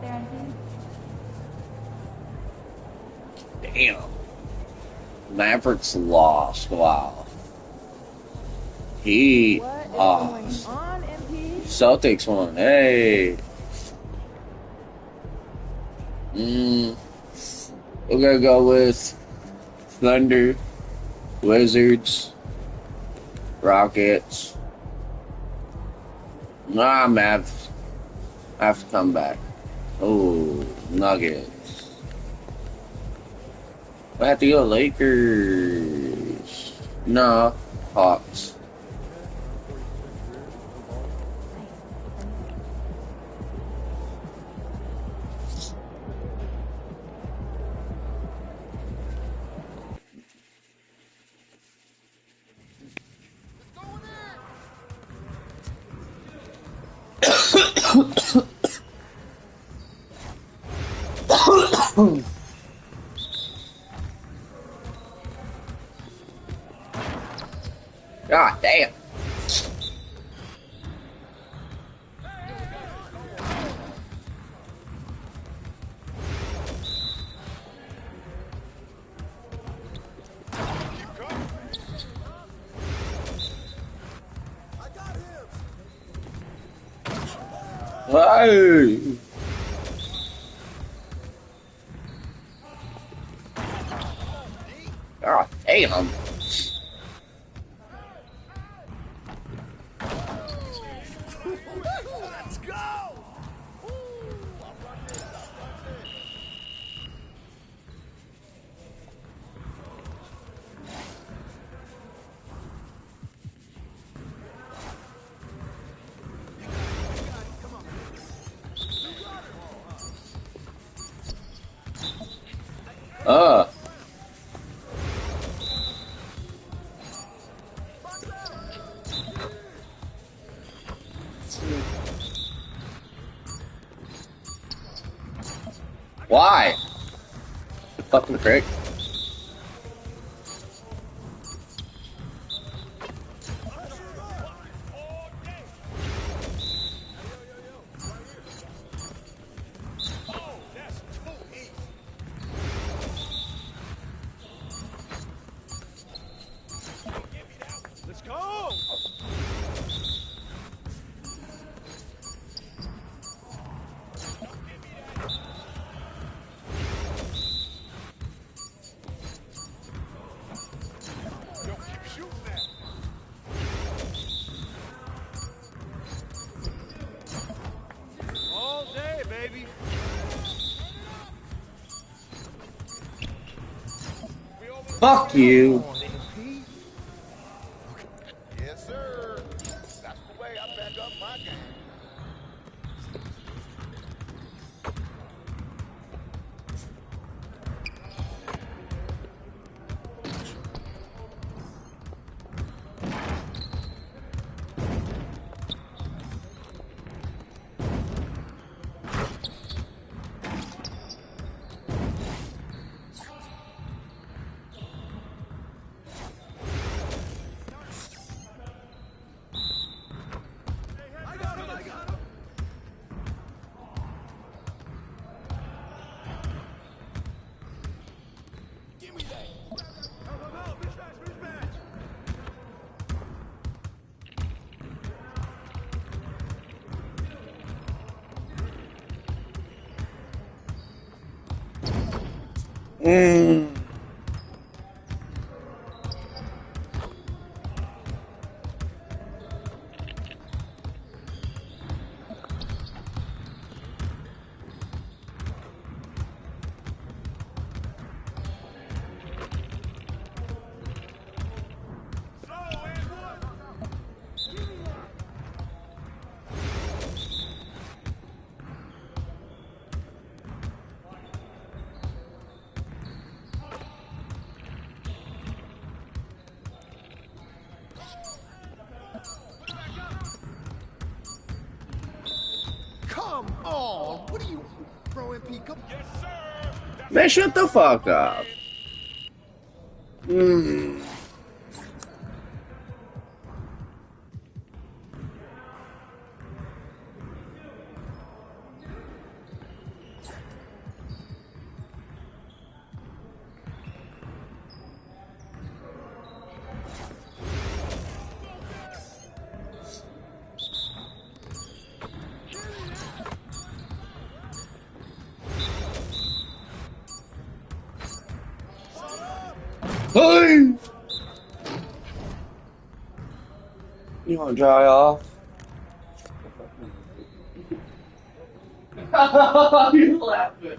there, MP? Damn. Mavericks lost. Wow. He What is going lost. on, MP? Celtics won. Hey. We're gonna go with Thunder, Wizards, Rockets. Nah, Mavs. I have to come back. Oh, Nuggets. I have to go Lakers. No, Hawks. God damn. Hey. God damn. Let's go! Uh. Why? The fucking prick. Let's go! Yo, keep shooting that. All day, baby. Fuck you. Yes, sir. That's the way I back up my game. I got him, I got him. Give me that. Help, mismatch, mismatch. Mm. Come on. What are you, bro, MP? Come. Yes, sir. Man, shut the fuck up. Mm. Hey! You want to dry off? You're laughing.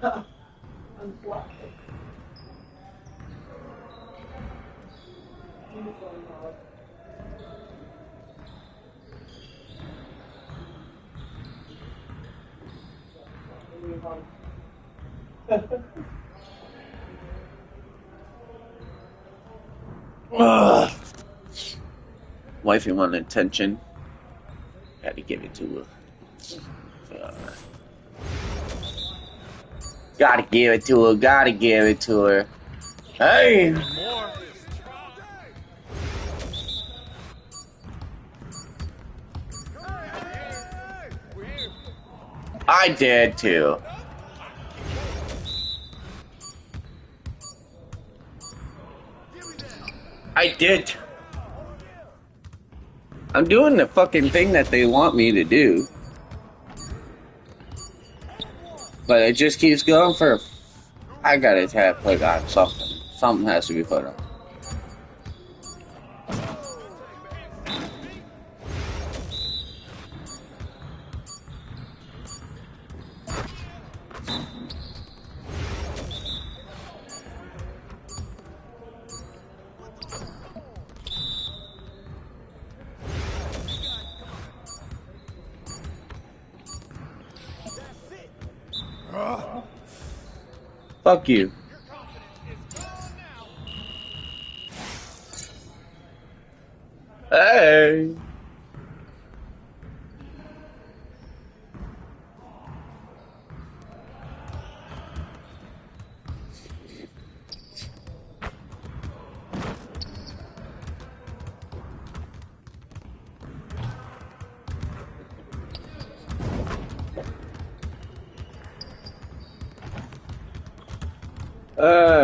I'm laughing. Ugh. Wifey wanted attention. Had to give it to her. Gotta give it to her. Gotta give it to her. Hey! I did too. I did. I'm doing the fucking thing that they want me to do. But it just keeps going for... I gotta put on something. Something has to be put on. Fuck you. Hey.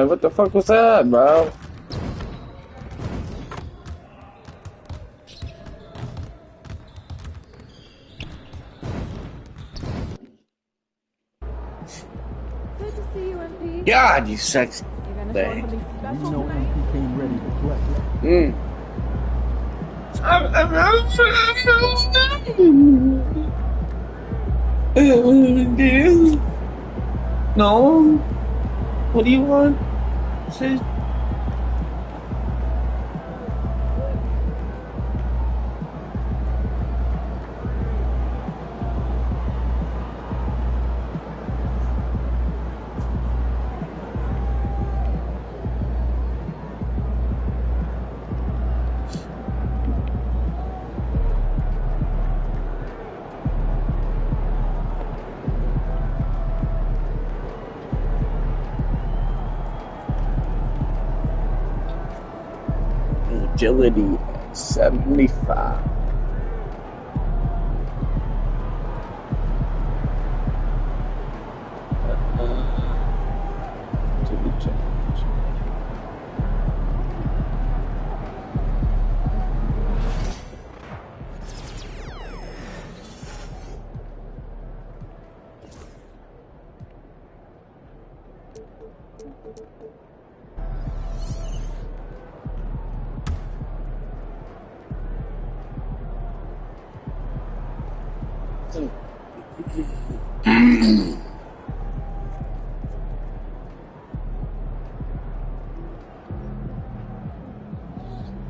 What the fuck was that, bro? Good to see you, MP. God, you sexy You gonna show thing. something special know tonight? MP came ready to play. No. What do you want? Say. Agility at 75. To be checked.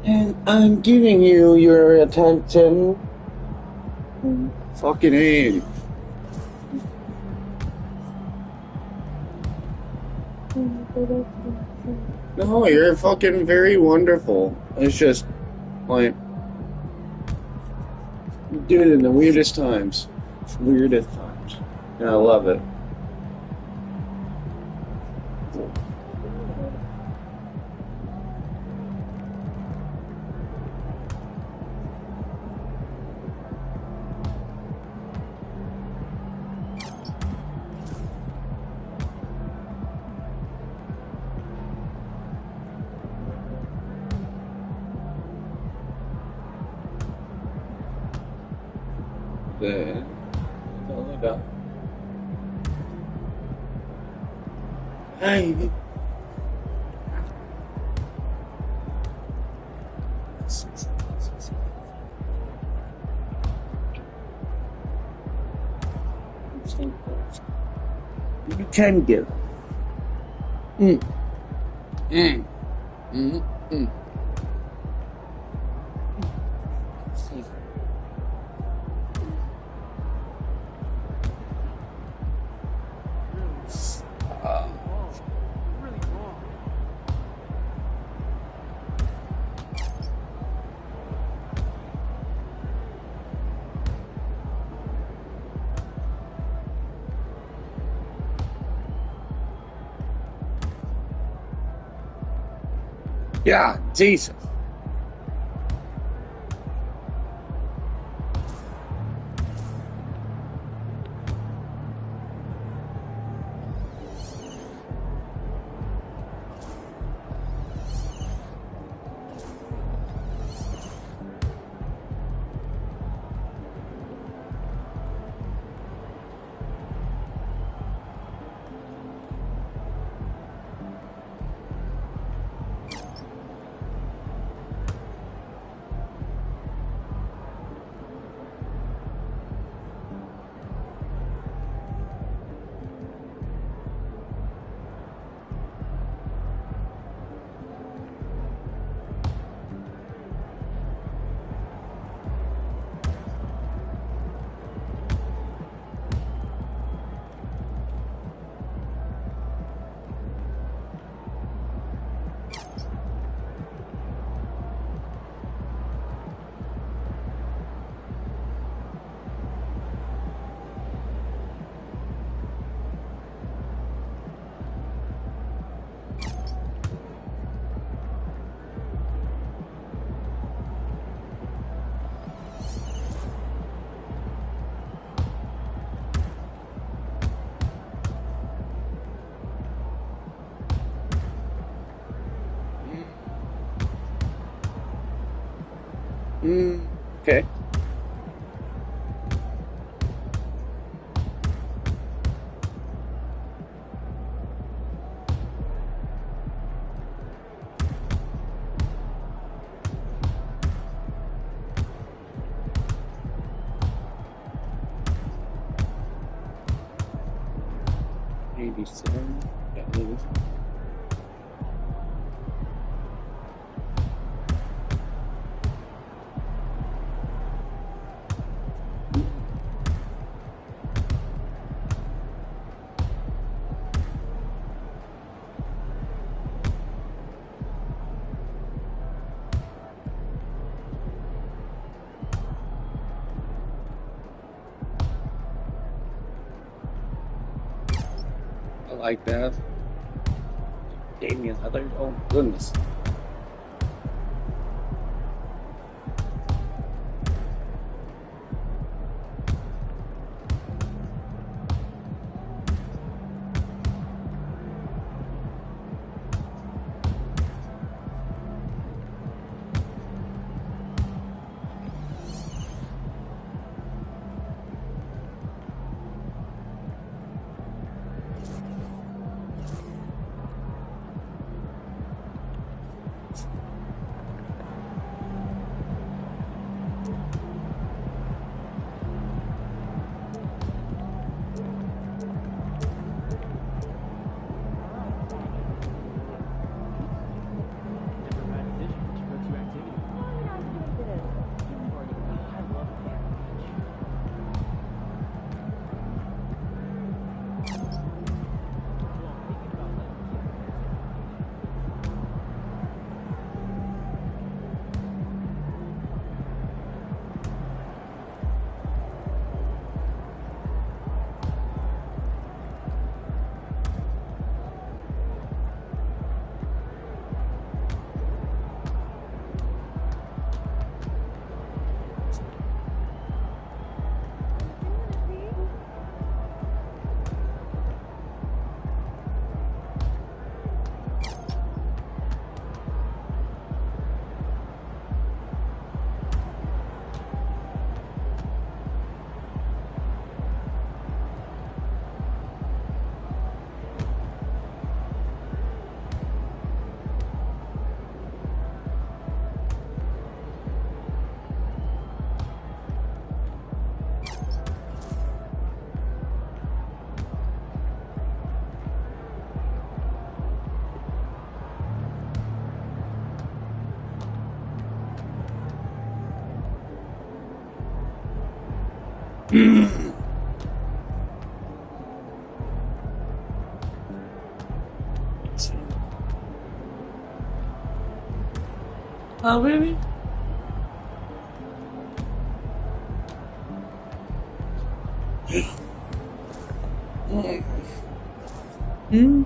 And I'm giving you your attention. Fucking A. No, you're fucking very wonderful. It's just, like, you do it in the weirdest times. Weirdest times. And I love it. Totally done. Hey. You can give. Mm. Mm. Mm. Mm. Really wrong. Yeah, Jesus. Okay. Maybe 7. Yeah, maybe. I like that. Gave me another. Oh goodness. Oh, baby. Hmm?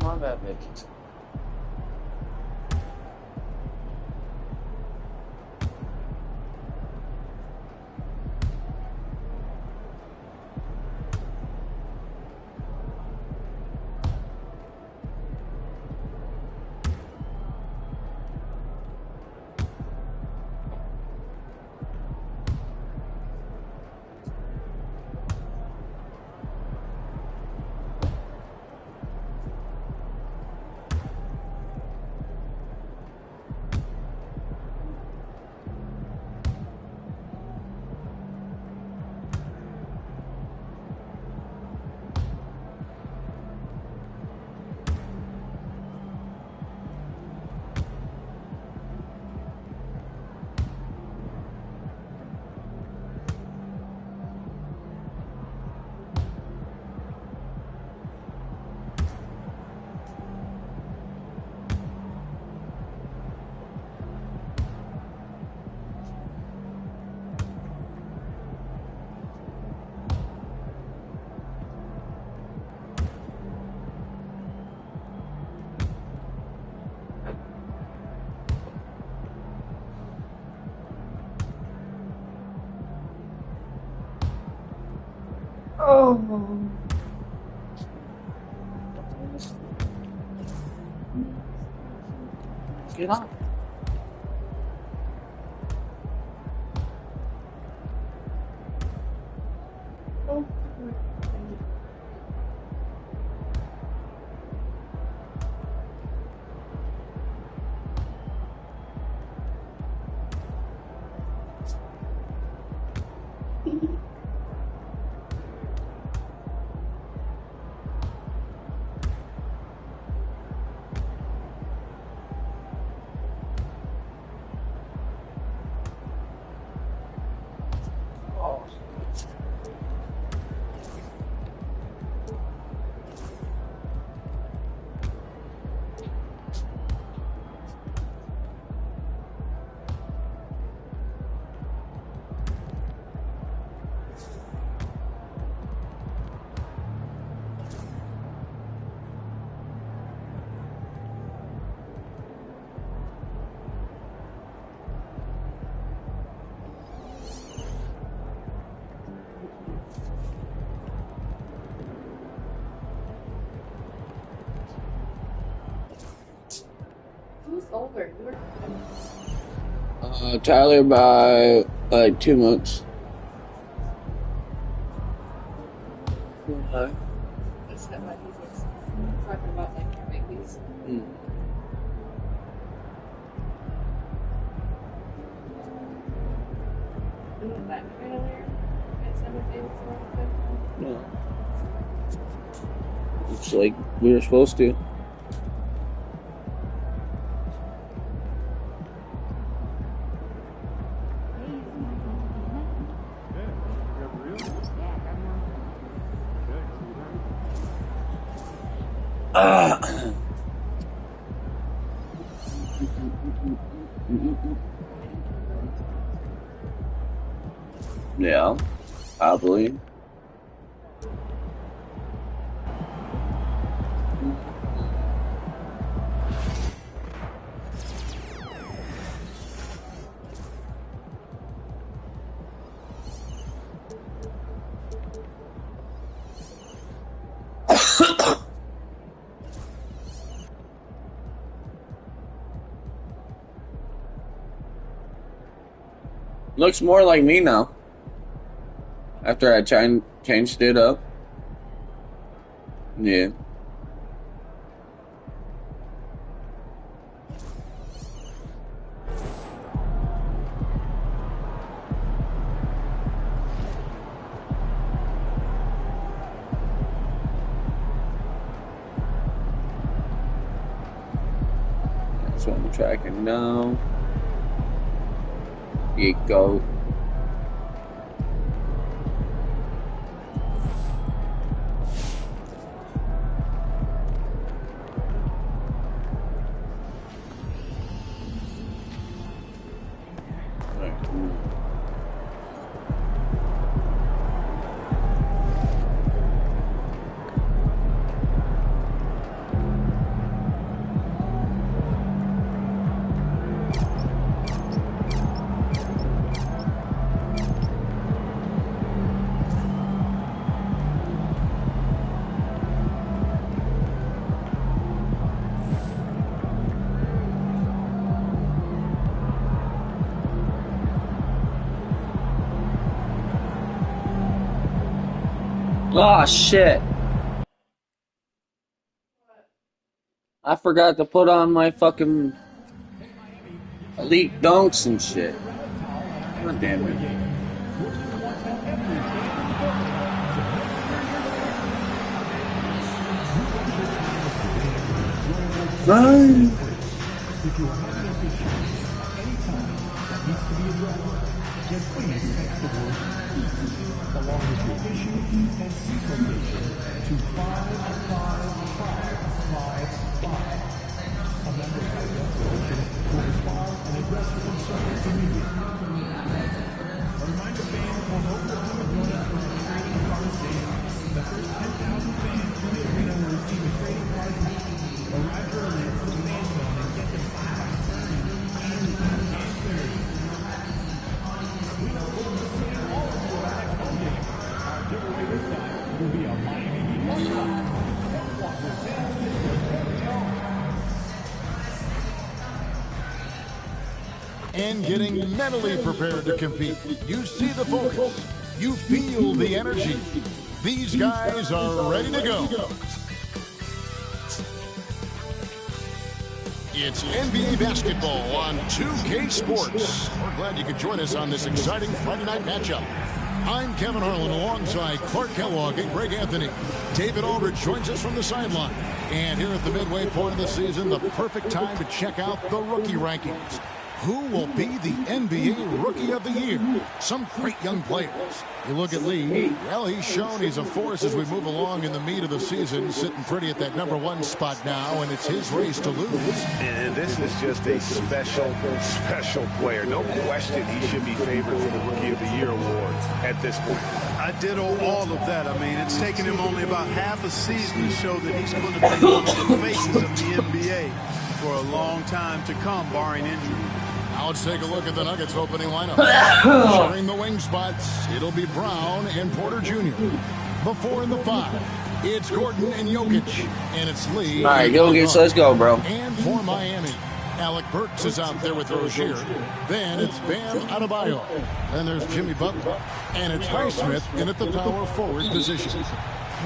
My bad, bitch. Oh. Get on. Who's older? You were Tyler by like 2 months. Okay. Is that what he's talking about, like your babies? Mm. Isn't that kind of weird? It's never babies or anything? No. It's like we were supposed to. Yeah, probably. Looks more like me now. After I changed it up. Yeah. That's what I'm tracking now. You go. Oh shit. I forgot to put on my fucking elite dunks and shit. God damn it. Right. If you are having an issue anytime that needs to be addressed, then please text the word HEAT along with your issue and seat location to 55555. A member of the solution will respond and address your concern immediately. A reminder, fans, on over 100 million for the trading cards game. The first 10,000 fans from the arena will receive a trading card. Arrive early for the fan zone and get them by turning easy and clear. We know we'll be seeing all of you at next home game. Our giveaway this time will be a Miami Heat mascot. Headquarters fans get their very own. And getting mentally prepared to compete. You see the focus. You feel the energy. These guys are ready to go. It's NBA basketball on 2K Sports. We're glad you could join us on this exciting Friday night matchup. I'm Kevin Harlan alongside Clark Kellogg and Greg Anthony. David Aldridge joins us from the sideline. And here at the midway point of the season, the perfect time to check out the rookie rankings. Who will be the NBA Rookie of the Year? Some great young players. You look at Lee, well, he's shown he's a force as we move along in the meat of the season, sitting pretty at that #1 spot now, and it's his race to lose. And this is just a special player. No question he should be favored for the Rookie of the Year award at this point. I ditto all of that. I mean, it's taken him only about half a season to show that he's going to be one of the faces of the NBA for a long time to come, barring injury. Now let's take a look at the Nuggets opening lineup. Sharing the wing spots, it'll be Brown and Porter Jr. The 4 and the 5, it's Gordon and Jokic. And it's Lee. All right, Jokic, let's go, bro. And for Miami, Alec Burks is out there with Rozier. Then it's Bam Adebayo. Then there's Jimmy Butler. And it's Highsmith in at the power forward position.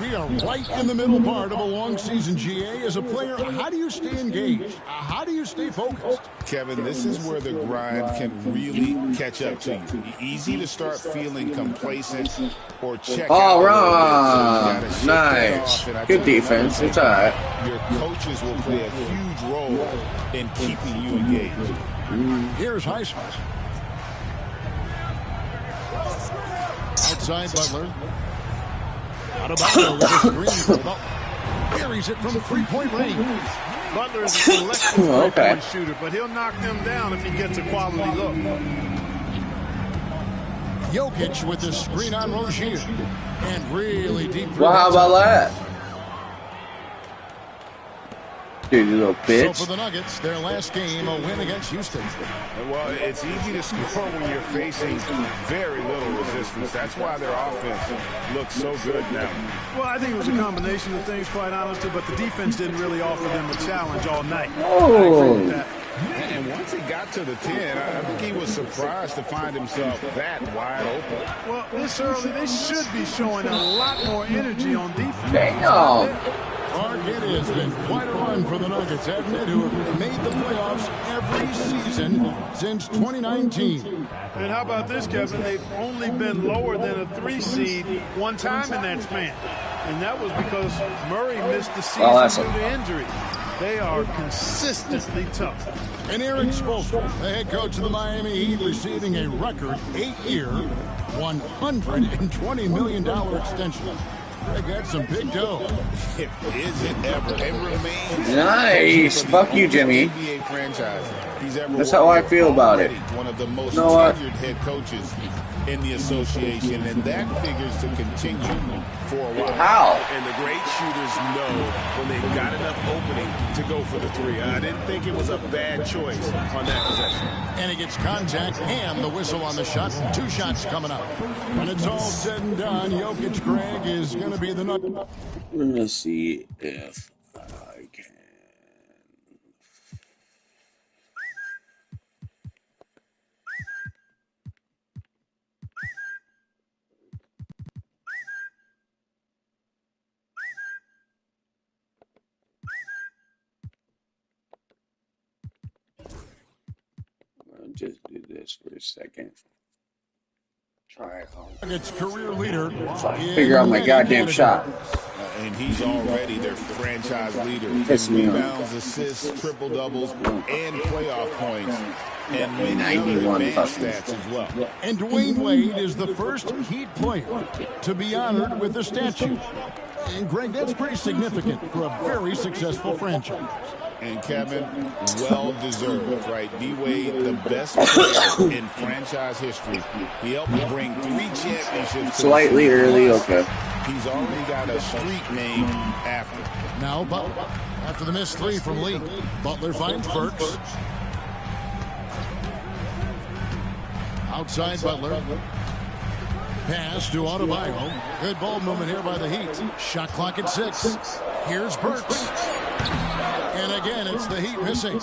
We are right in the middle part of a long season, GA. As a player, how do you stay engaged? How do you stay focused? Kevin, this is where the grind can really catch up to you. Easy to start feeling complacent or check out a little bit. So nice. Good defense. It's all right. Your coaches will play a huge role in keeping you engaged. Here's Highsmith. Outside Butler. Out of bounds with a screen for Butler. Carries it from three-point range. Butler is a selective three-point shooter, but he'll knock them down if he gets a quality look. Jokic with the screen on Rozier. And really deep. Well, how about that? Dude, you little bitch. So for the Nuggets, their last game, a win against Houston. Well, it's easy to score when you're facing very little resistance. That's why their offense looks so good now. Well, I think it was a combination of things, quite honestly, but the defense didn't really offer them a challenge all night. Oh. And once he got to the 10, I think he was surprised to find himself that wide open. Well, this early, they should be showing a lot more energy on defense. Damn. Mark, it has been quite a run for the Nuggets, haven't it, who have made the playoffs every season since 2019. And how about this, Kevin? They've only been lower than a 3 seed one time in that span. And that was because Murray missed the season due to injury. They are consistently tough. And Eric Spoelstra, the head coach of the Miami Heat, receiving a record 8-year, $120 million extension. They got some big dough. It isn't ever. It remains. Nice. Fuck you, Jimmy. NBA franchise. He's ever That's how I feel about it. One of the most You know what? tenured head coaches in the association, and that figures to continue for a while. How? And the great shooters know when they've got enough opening to go for the 3. I didn't think it was a bad choice on that possession. And he gets contact and the whistle on the shot. 2 shots coming up. When it's all said and done, Jokic, Greg, is going to be the nut. Let's see if I can. I'll just do this for a second. Try it home. Nuggets career leader. So I can figure out my goddamn shot. And he's already their franchise leader. Piss me off. Rebounds, assists, triple doubles, and playoff points. And many 91 other advanced stats as well. And Dwayne Wade is the first Heat player to be honored with a statue. And Greg, that's pretty significant for a very successful franchise. And Kevin, well-deserved, right? D-Wade, the best player in franchise history. He helped bring 3 championships. Slightly early, okay. He's already got a street named after. Now Butler, after the missed 3 from Lee, Butler finds Burks. Outside Butler. Pass to Adebayo. Good ball movement here by the Heat. Shot clock at 6. Here's Burks. And again, it's the Heat missing.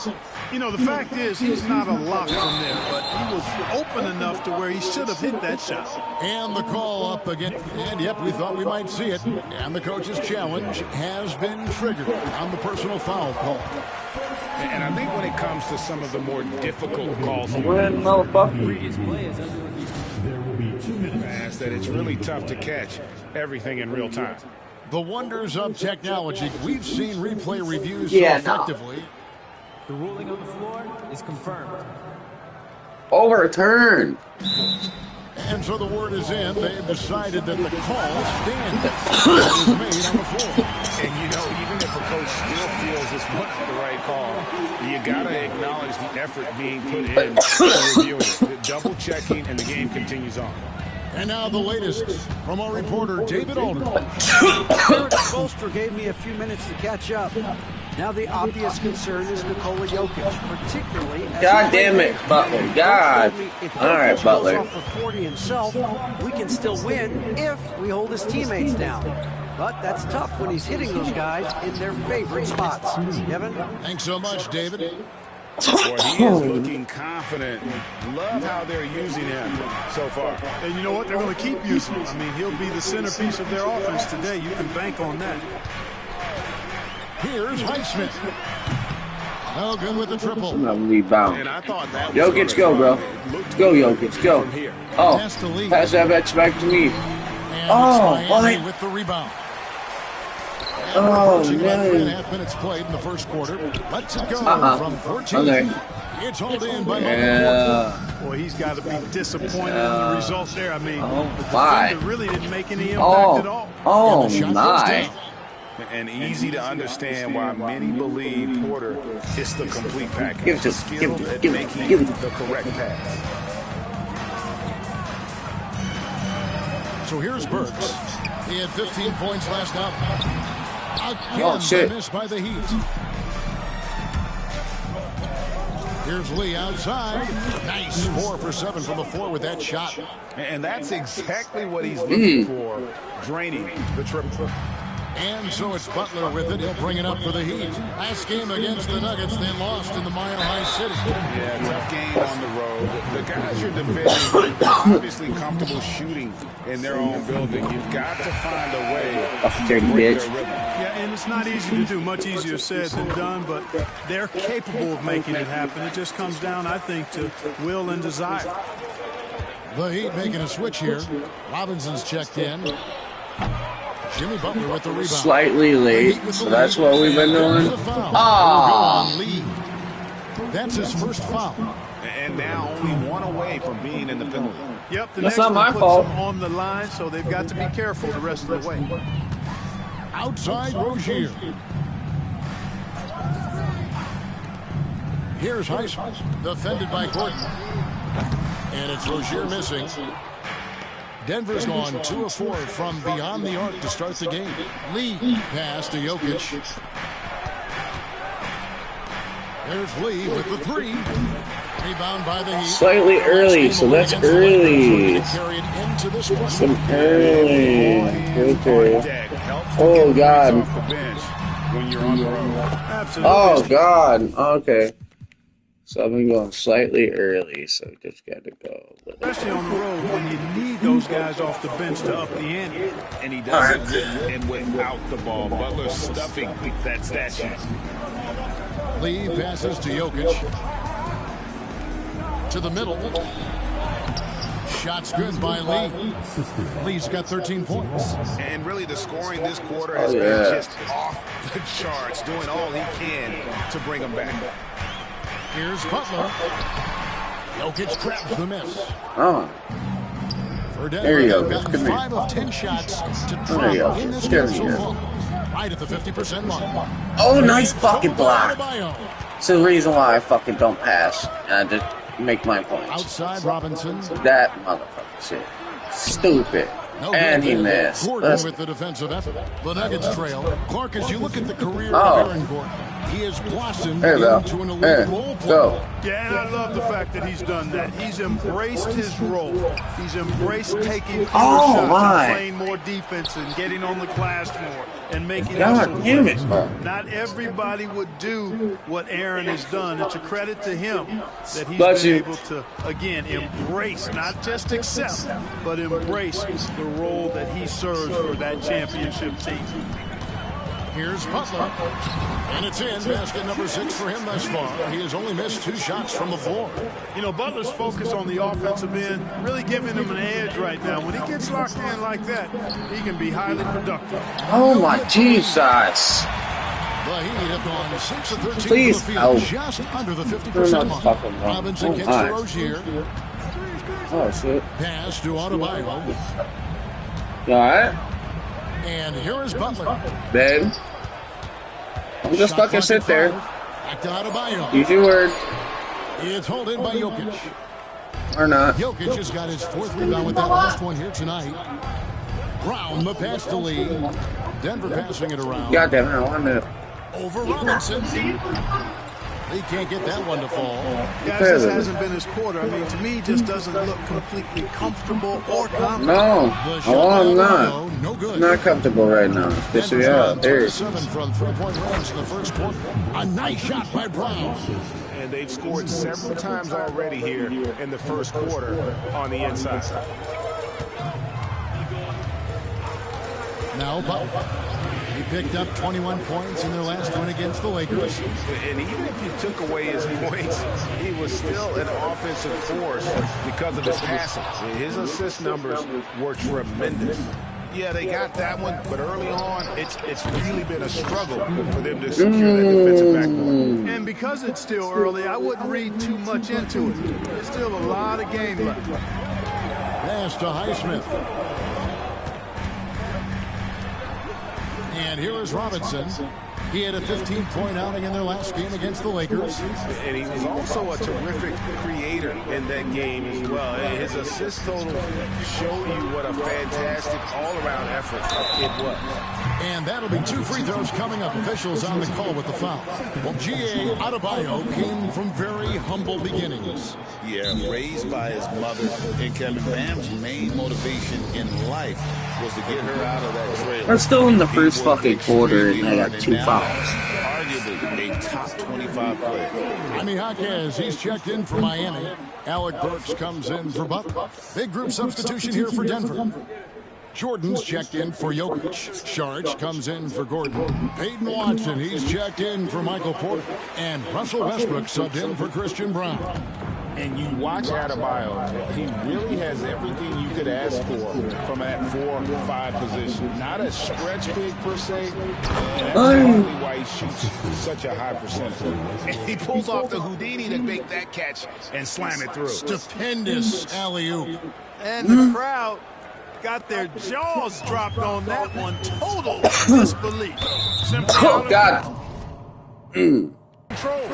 You know, the fact is he's not a lock from there, but he was open enough to where he should have hit that shot. And the call up again. And, yep, we thought we might see it. And the coach's challenge has been triggered on the personal foul call. And I think when it comes to some of the more difficult calls, Win, motherfucker. that it's really tough to catch everything in real time. The wonders of technology. We've seen replay reviews so effectively. The ruling on the floor is confirmed. Overturned. And so the word is in. They've decided that the call stands. It is made on the floor. And you know, even if a coach still feels this wasn't the right call, you got to acknowledge the effort being put in for reviewing, double checking, and the game continues on. And now the latest from our reporter, David Alder. Eric Spoelstra gave me a few minutes to catch up. Now the obvious concern is Nikola Jokic, particularly. God damn it, Butler. God. All right, Butler. Off for 40 himself, we can still win if we hold his teammates down. But that's tough when he's hitting those guys in their favorite spots. Kevin? Thanks so much, David. Boy, he is looking confident. Love how they're using him so far. And you know what? They're going to keep using him. I mean, he'll be the centerpiece of their offense today. You can bank on that. Here's Highsmith. No good with the triple. Rebound. And I thought that was Jokic, go, bro. Let's go, Jokic, go. Oh, pass that back to me. Oh, what? With the rebound. Oh, About man. 3.5 minutes played in the first quarter. Let's it go from 14. Okay. It's hauled in by Yeah. Boy, he's got to be disappointed in the result there. I mean, the my. defender really didn't make any impact at all. Oh, And the shot my. goes down. And easy to understand why many believe Porter is the complete package. Give it to him. Skilled at Give making it. the correct pass. So here's Burks. He had 15 points last night. Again, Oh, shit. missed by the Heat. Here's Lee outside. Nice 4 for 7 from the floor with that shot. And that's exactly what he's looking for, draining the triple. And so it's Butler with it. He'll bring it up for the Heat. Last game against the Nuggets, they lost in the Mile High City. Yeah, tough game on the road. The guys you're defending are obviously comfortable shooting in their own building. You've got to find a way to break their rhythm. Yeah, and it's not easy to do. Much easier said than done, but they're capable of making it happen. It just comes down, I think, to will and desire. The Heat making a switch here. Robinson's checked in. Jimmy Butler with the rebound. Slightly late, so that's what we've been doing. Ah. That's his first foul. And now only one away from being in the penalty. Yep, the That's next not my one puts fault. them on the line, so they've got to be careful the rest of the way. Outside Rozier. Here's Highsmith, defended by Gordon. And it's Rozier missing. Denver's gone 2 of 4 from beyond the arc to start the game. Lee pass to Jokic. There's Lee with the 3. Rebound by the Heat. Slightly early, so that's early. Carry it into this one. Some early. Okay. Oh, God. Off the bench when you're on the road. Absolutely. Oh, God. Okay. So I've been going slightly early, so just got to go. Especially on the road when you need those guys off the bench to up the ante. And he does it with and without the ball. Butler stuffing that stat sheet. Lee passes to Jokic. To the middle. Shots good by Lee. Lee's got 13 points. And really the scoring this quarter has been just off the charts, doing all he can to bring them back. Here's Butler. Jokic traps the miss. Oh. For Denver, There you go. they've gotten Come here. 5 of 10 shots to There you drop go. in this There game you so go. far. Right at the 50% mark. Oh, nice fucking block. Adebayo. It's the reason why I fucking don't pass. And I just make my points. Outside Robinson. That motherfucker shit. Stupid. No And good. he missed. Gordon That's- with the defensive effort. The Nuggets trail. Clark, as you look at the career Oh. of Aaron Gordon, he has blossomed There you go. into an elite There. role player. Go. Yeah, and I love the fact that he's done that. He's embraced his role. He's embraced taking fewer Oh, shots my. and playing more defense and getting on the glass more and making God hustle damn it, plays. bro. Not everybody would do what Aaron has done. It's a credit to him that he's Bless been you. able to, again, embrace, not just accept, but embrace the role that he serves for that championship team. Here's Butler. And it's in. Basket number 6 for him thus far. He has only missed 2 shots from the floor. You know, Butler's focus on the offensive end really giving him an edge right now. When he gets locked in like that, he can be highly productive. Oh, my Jesus. The Heat have gone 6 of 13 Please, from the field, out. just under the Turn 50% on mark. fucking wrong. Robinson Oh, gets my. to Rozier. Oh, shit. Pass to Adebayo. You alright? And here is Butler. Babe? I'm just Shot fucking clock sit at there. 5. Back to Adebayo. Use your word. It's held in by Jokic. Or not. Jokic has got his 4th rebound with that last one here tonight. Brown, the pass to Lee. Denver passing it around. God damn it, I wanted to. Over Robinson. He can't get that one to fall. Guys, this hasn't been his quarter. I mean, to me, he just doesn't look completely comfortable or confident. No. The Oh, shot I'm by not. Adebayo, no good. Not comfortable right now. This Denver's is gone there. 27 from 3-point range in the first quarter. A nice shot by Brown. And they've scored several times already here in the first quarter on the inside. Now Butler. He picked up 21 points in their last win against the Lakers. And even if you took away his points, he was still an offensive force because of his passing. His assist numbers were tremendous. Yeah, they got that one, but early on, it's really been a struggle for them to secure that defensive backboard. And because it's still early, I wouldn't read too much into it. There's still a lot of game left. Pass to Highsmith. And here is Robinson. He had a 15-point outing in their last game against the Lakers. And he was also a terrific creator in that game as well. His assist total show you what a fantastic all-around effort it was. And that'll be 2 free throws coming up. Officials on the call with the foul. Well, G.A. Adebayo came from very humble beginnings. Yeah, raised by his mother. And Kevin Bam's main motivation in life was to get her out of that trailer. We're still in the first fucking quarter, and I got 2 fouls. Arguably a top 25 player. Jaime Jaquez, he's checked in for Miami. Alec Burks comes in for Butler. Big group substitution here for Denver. Jordan's checked in for Jokic. Sharge comes in for Gordon. Peyton Watson, he's checked in for Michael Porter. And Russell Westbrook subbed in for Christian Brown. And you watch Adebayo, he really has everything you could ask for from that 4-5 position. Not a stretch big per se, and that's probably why he shoots such a high percentage. And he pulls off the Houdini to make that catch and slam it through. Stupendous alley-oop. And the crowd got their jaws dropped on that one. Total disbelief. Simply Oh, God. Control.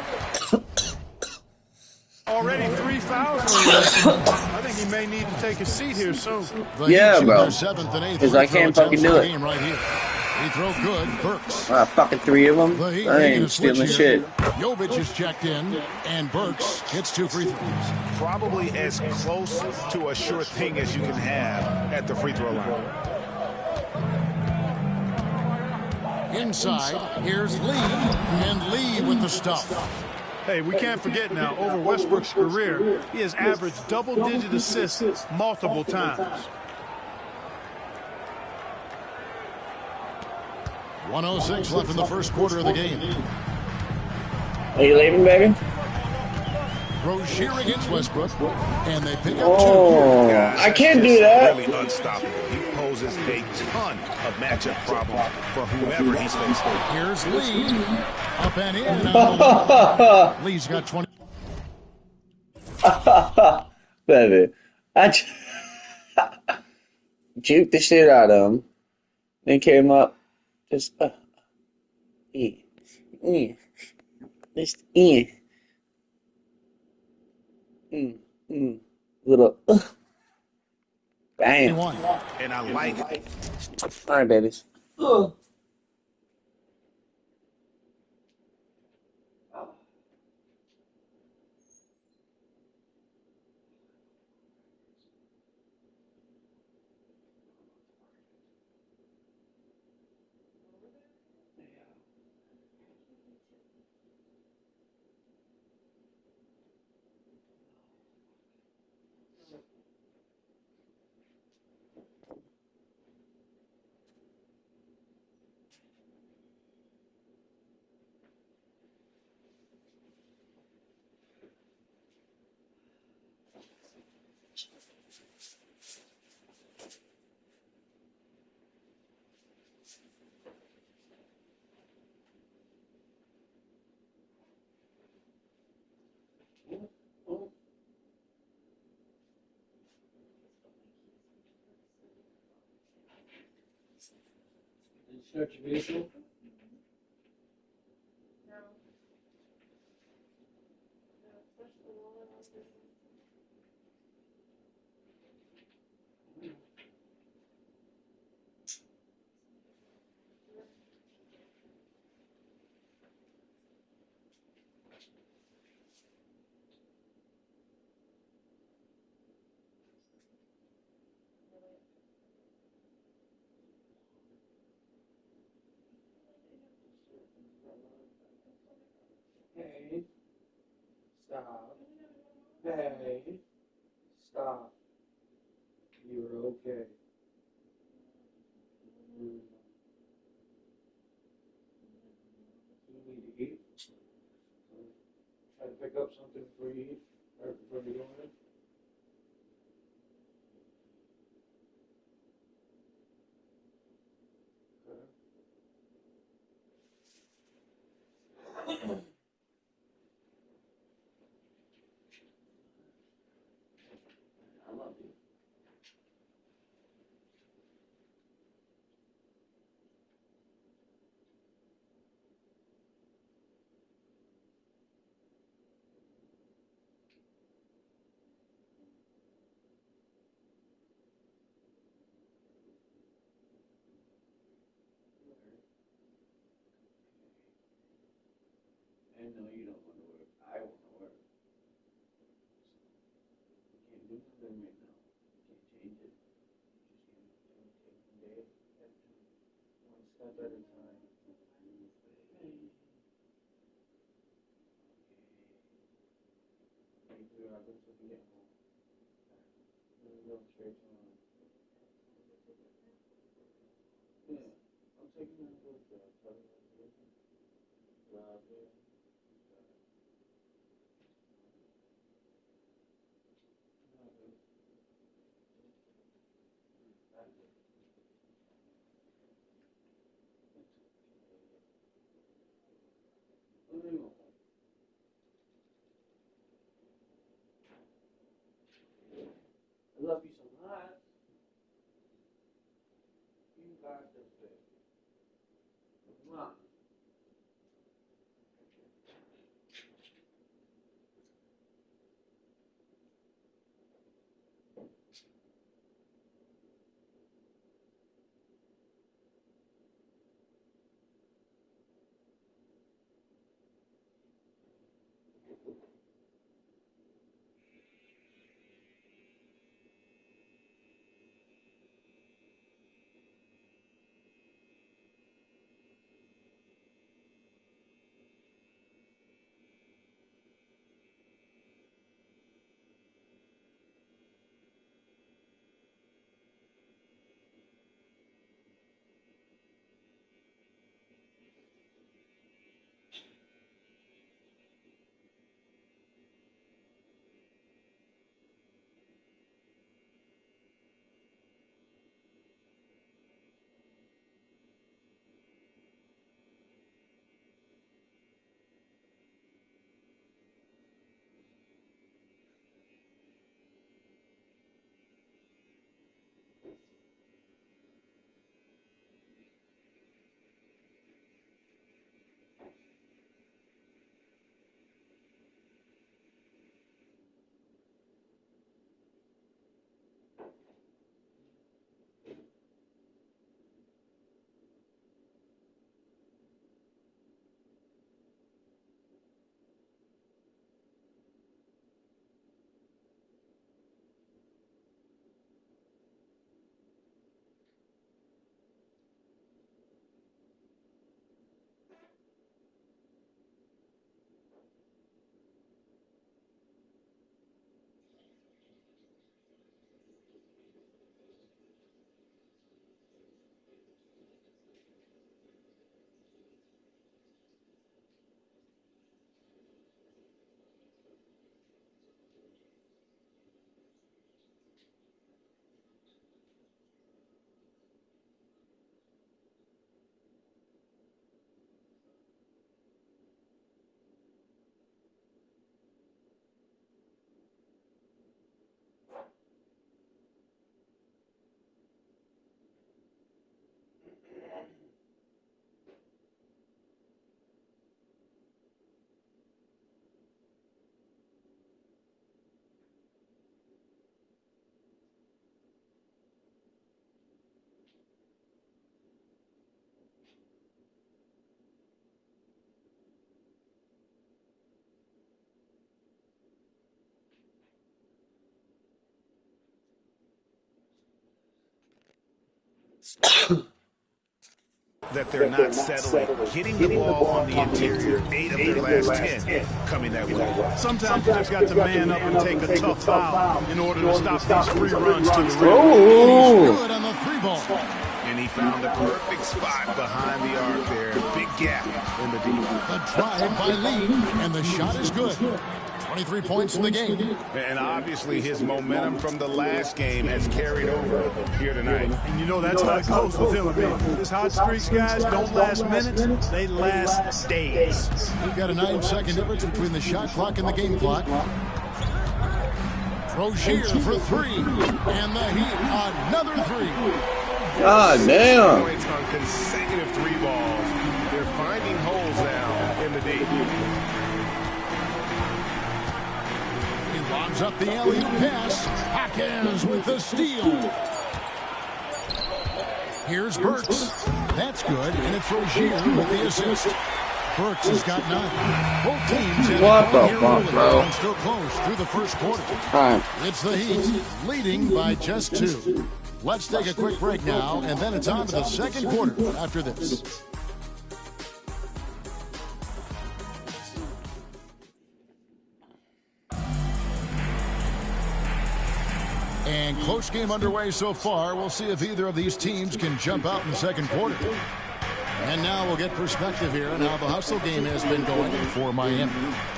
Already 3 fouls on him. I think he may need to take a seat here soon. Yeah, bro. Because I can't fucking do it. Right here. He throw good. Burks. Fucking 3 of them. I ain't stealing shit. Jovic is checked in, and Burks hits 2 free throws. Probably as close to a sure thing as you can have at the free throw line. Inside, here's Lee, and Lee with the stuff. Hey, we can't forget now, over Westbrook's career, he has averaged double-digit assists multiple times. 1:06 left in the first quarter of the game. Are you leaving, baby? Rozier against Westbrook, and they pick up 2. Oh, I can't do that. Really unstoppable. He poses a ton of matchup problems for whoever he's facing. Here's Lee, up and in. Lee's got 20. Baby, I juked the shit out of him. Then came up, just just little bam. And I like it. All right, babies. Start your vehicle. Hey, stop. You're okay. You need to eat. Try to pick up something before you eat, or before you go in. Okay. I love you. I know you don't want to work. I want to work. You can't do nothing right now. You can't change it. You just can't take one day at a time, one step at a time. Okay. Make sure I can get home. Then we go straight to home. Yeah. I'm taking her to the job. Telling her to do it. Job there. I love you so much. You got this, baby. Come on. that they're not settling. Hitting the ball on the interior, 8 of their last 10 coming that way. Sometimes you just got to man up and take a tough foul in order to stop these free runs to the rim. He's good on the 3-ball. And he found the perfect spot behind the arc there. Big gap in the deep. A drive by Lee, and the shot is good. 23 points in the game. And obviously his momentum from the last game has carried over here tonight. And you know that's how it goes with him. I mean, his hot streaks, guys, don't last minutes. They last days. We've got a 9-second difference between the shot clock and the game clock. Rozier for 3. And the Heat, another 3. God damn. Points on consecutive 3 balls. They're finding holes now in the deep. Lobs up the alley pass. Hawkins with the steal. Here's Burks. That's good, and it's Rozier with the assist. Burks has got 9. Both teams have What the fuck, bro? and still close through the first quarter. All right. It's the Heat leading by just 2. Let's take a quick break now, and then it's on to the second quarter after this. And close game underway so far. We'll see if either of these teams can jump out in the second quarter. And now we'll get perspective here on how the hustle game has been going for Miami.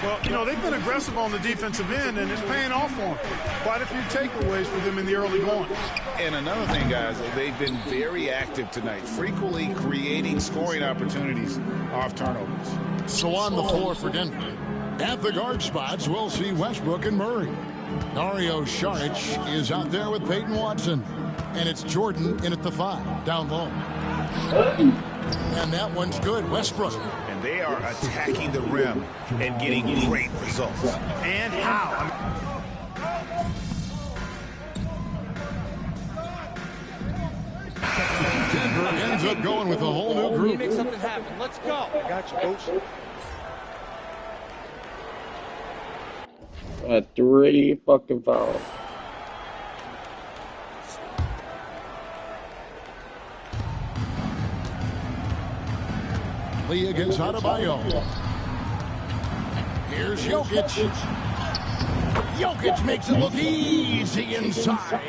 Well, you know, they've been aggressive on the defensive end, and it's paying off for them. Quite a few takeaways for them in the early going. And another thing, guys, they've been very active tonight, frequently creating scoring opportunities off turnovers. So on the floor for Denver. At the guard spots, we'll see Westbrook and Murray. Dario Saric is out there with Peyton Watson. And it's Jordan in at the 5, down low. And that one's good, Westbrook. And they are attacking the rim and getting great results. And how? Denver ends up going with a whole new group. Make something happen. Let's go. I got you, coach. 3 fucking fouls. Lee against Adebayo. Here's Jokic. Jokic makes it look easy inside.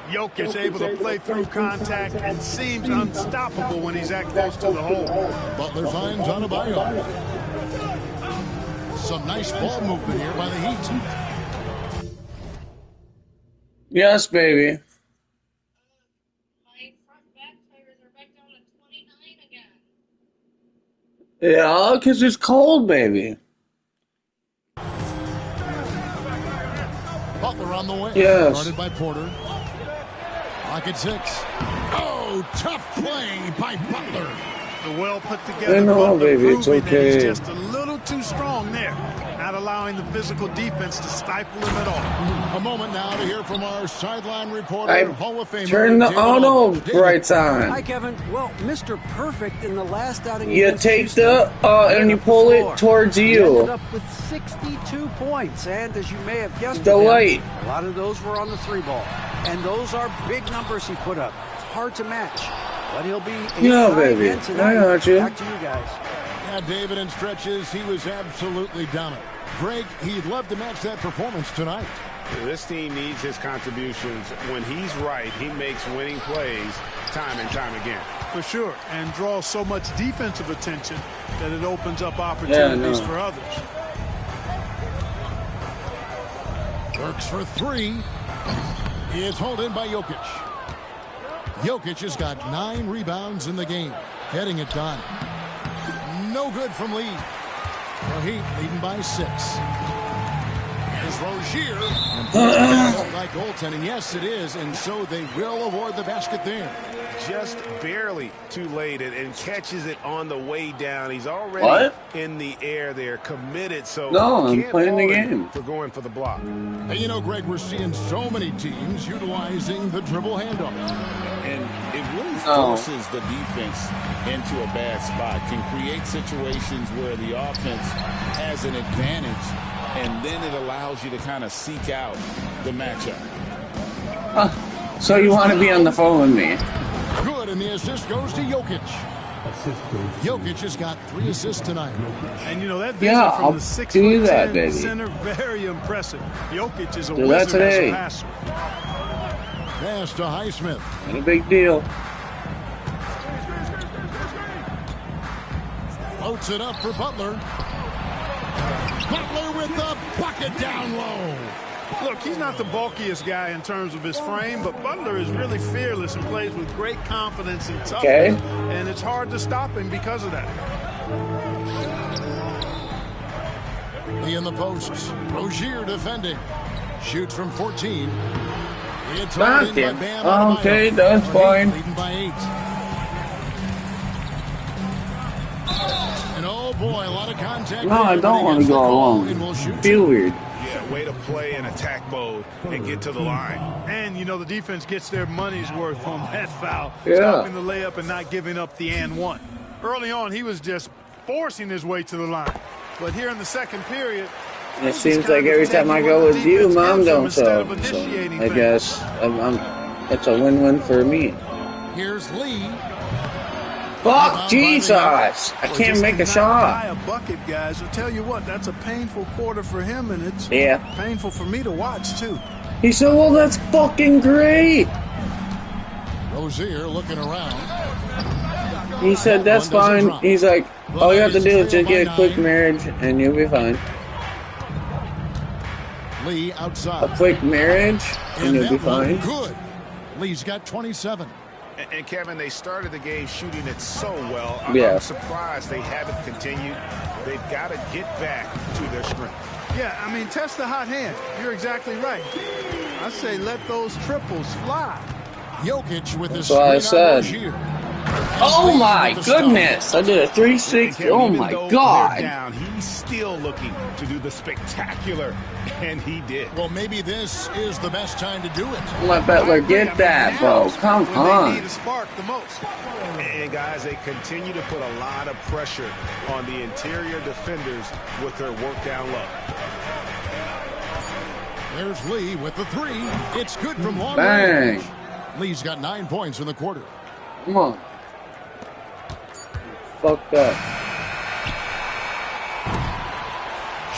Jokic able to play through contact and seems unstoppable when he's that close to the hole. Butler finds Adebayo. Some nice ball movement here by the Heat. Yes, baby. My front back tires are back down to 29 again. Yeah, because it's cold, baby. Butler on the way. Yes. Guarded by Porter. Clock at 6. Oh, tough play by Butler. The well put together. I know, Butler baby, it's proving that okay. He's just a little too strong there, not allowing the physical defense to stifle him at all. A moment now to hear from our sideline reporter, Hall of Famer. Turn the auto brights Hi, on. Kevin. Well, Mr. Perfect in the last outing. You against take Houston, the and you pull it towards He ended you. up with 62 points, and as you may have guessed, The light. a lot of those were on the 3-ball, and those are big numbers he put up. Hard to match, but he'll be Yeah, baby. again tonight. I got you. Back to you guys. Yeah, David, in stretches, he was absolutely dominant. Greg, he'd love to match that performance tonight. This team needs his contributions. When he's right, he makes winning plays time and time again. For sure, and draws so much defensive attention that it opens up opportunities for others. Works for 3. It's hauled in by Jokic. Jokic has got 9 rebounds in the game. Getting it done. No good from Lee. The Heat leading by 6. Here's Rozier. And like goaltending. Yes, it is. And so they will award the basket there. Just barely too late and catches it on the way down. He's already in the air there, committed. So No, I'm can't playing the fault him game. for going for the block. And you know, Greg, we're seeing so many teams utilizing the dribble handoff. And it really forces the defense into a bad spot, can create situations where the offense has an advantage, and then it allows you to kind of seek out the matchup. So you want to be on the phone with me? Good, and the assist goes to Jokic. Jokic has got 3 assists tonight. And, you know, that vision from the 6'10" center, very impressive. Jokic is a wizard as a passer. Pass to Highsmith. Not a big deal. Floats it up for Butler. Butler with the bucket down low. Look, he's not the bulkiest guy in terms of his frame, but Butler is really fearless and plays with great confidence and toughness, and it's hard to stop him because of that. Lee in the posts. Rozier defending. Shoots from 14. It's Back him. Okay, that's fine. Leading by 8. And oh boy, a lot of contact. No, I don't want to go along. Feel weird. Yeah, way to play in attack mode and get to the line. And, you know, the defense gets their money's worth on that foul. Yeah. Stopping the layup and not giving up the and one. Early on, he was just forcing his way to the line. But here in the second period, it seems like every time I go with you, Mom don't so I guess it's a win-win for me. Here's Lee. Fuck Jesus! I can't make a shot. A bucket, guys. I'll tell you what, that's a painful quarter for him, and it's painful for me to watch too. He said, "Well, that's fucking great." Rozier looking around. He said, "That's fine." He's like, "All you have to do is just get a quick marriage, and you'll be fine." Lee outside. A quick marriage, and you'll be fine. Good. Lee's got 27. And Kevin, they started the game shooting it so well. I'm surprised they haven't continued. They've got to get back to their strength. Yeah, I mean, test the hot hand. You're exactly right. I say let those triples fly. Jokic with his screen. That's what I said. Oh my goodness! I did a 360. Oh my God! Down, he's still looking to do the spectacular, and he did. Well, maybe this is the best time to do it. Let Butler get that, bro. Come on. They need a spark the most. And guys, they continue to put a lot of pressure on the interior defenders with their work down low. There's Lee with the 3. It's good from long range. Lee's got 9 points in the quarter. Come on. Fuck that.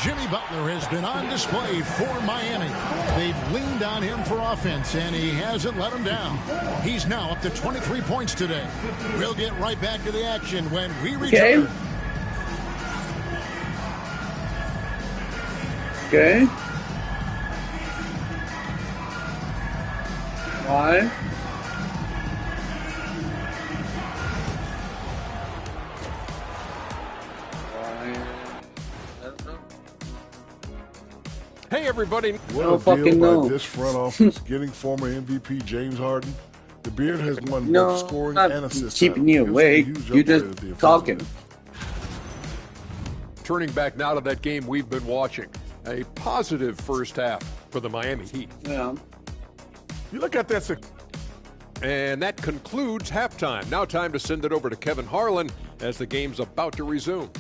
Jimmy Butler has been on display for Miami. They've leaned on him for offense, and he hasn't let them down. He's now up to 23 points today. We'll get right back to the action when we return. Okay. Why? Hey, everybody. What a deal by this front office getting former MVP James Harden. The Beard has won both scoring and assist. Keeping you awake. You just talking. Turning back now to that game we've been watching. A positive first half for the Miami Heat. Yeah. You look at that. And that concludes halftime. Now time to send it over to Kevin Harlan as the game's about to resume.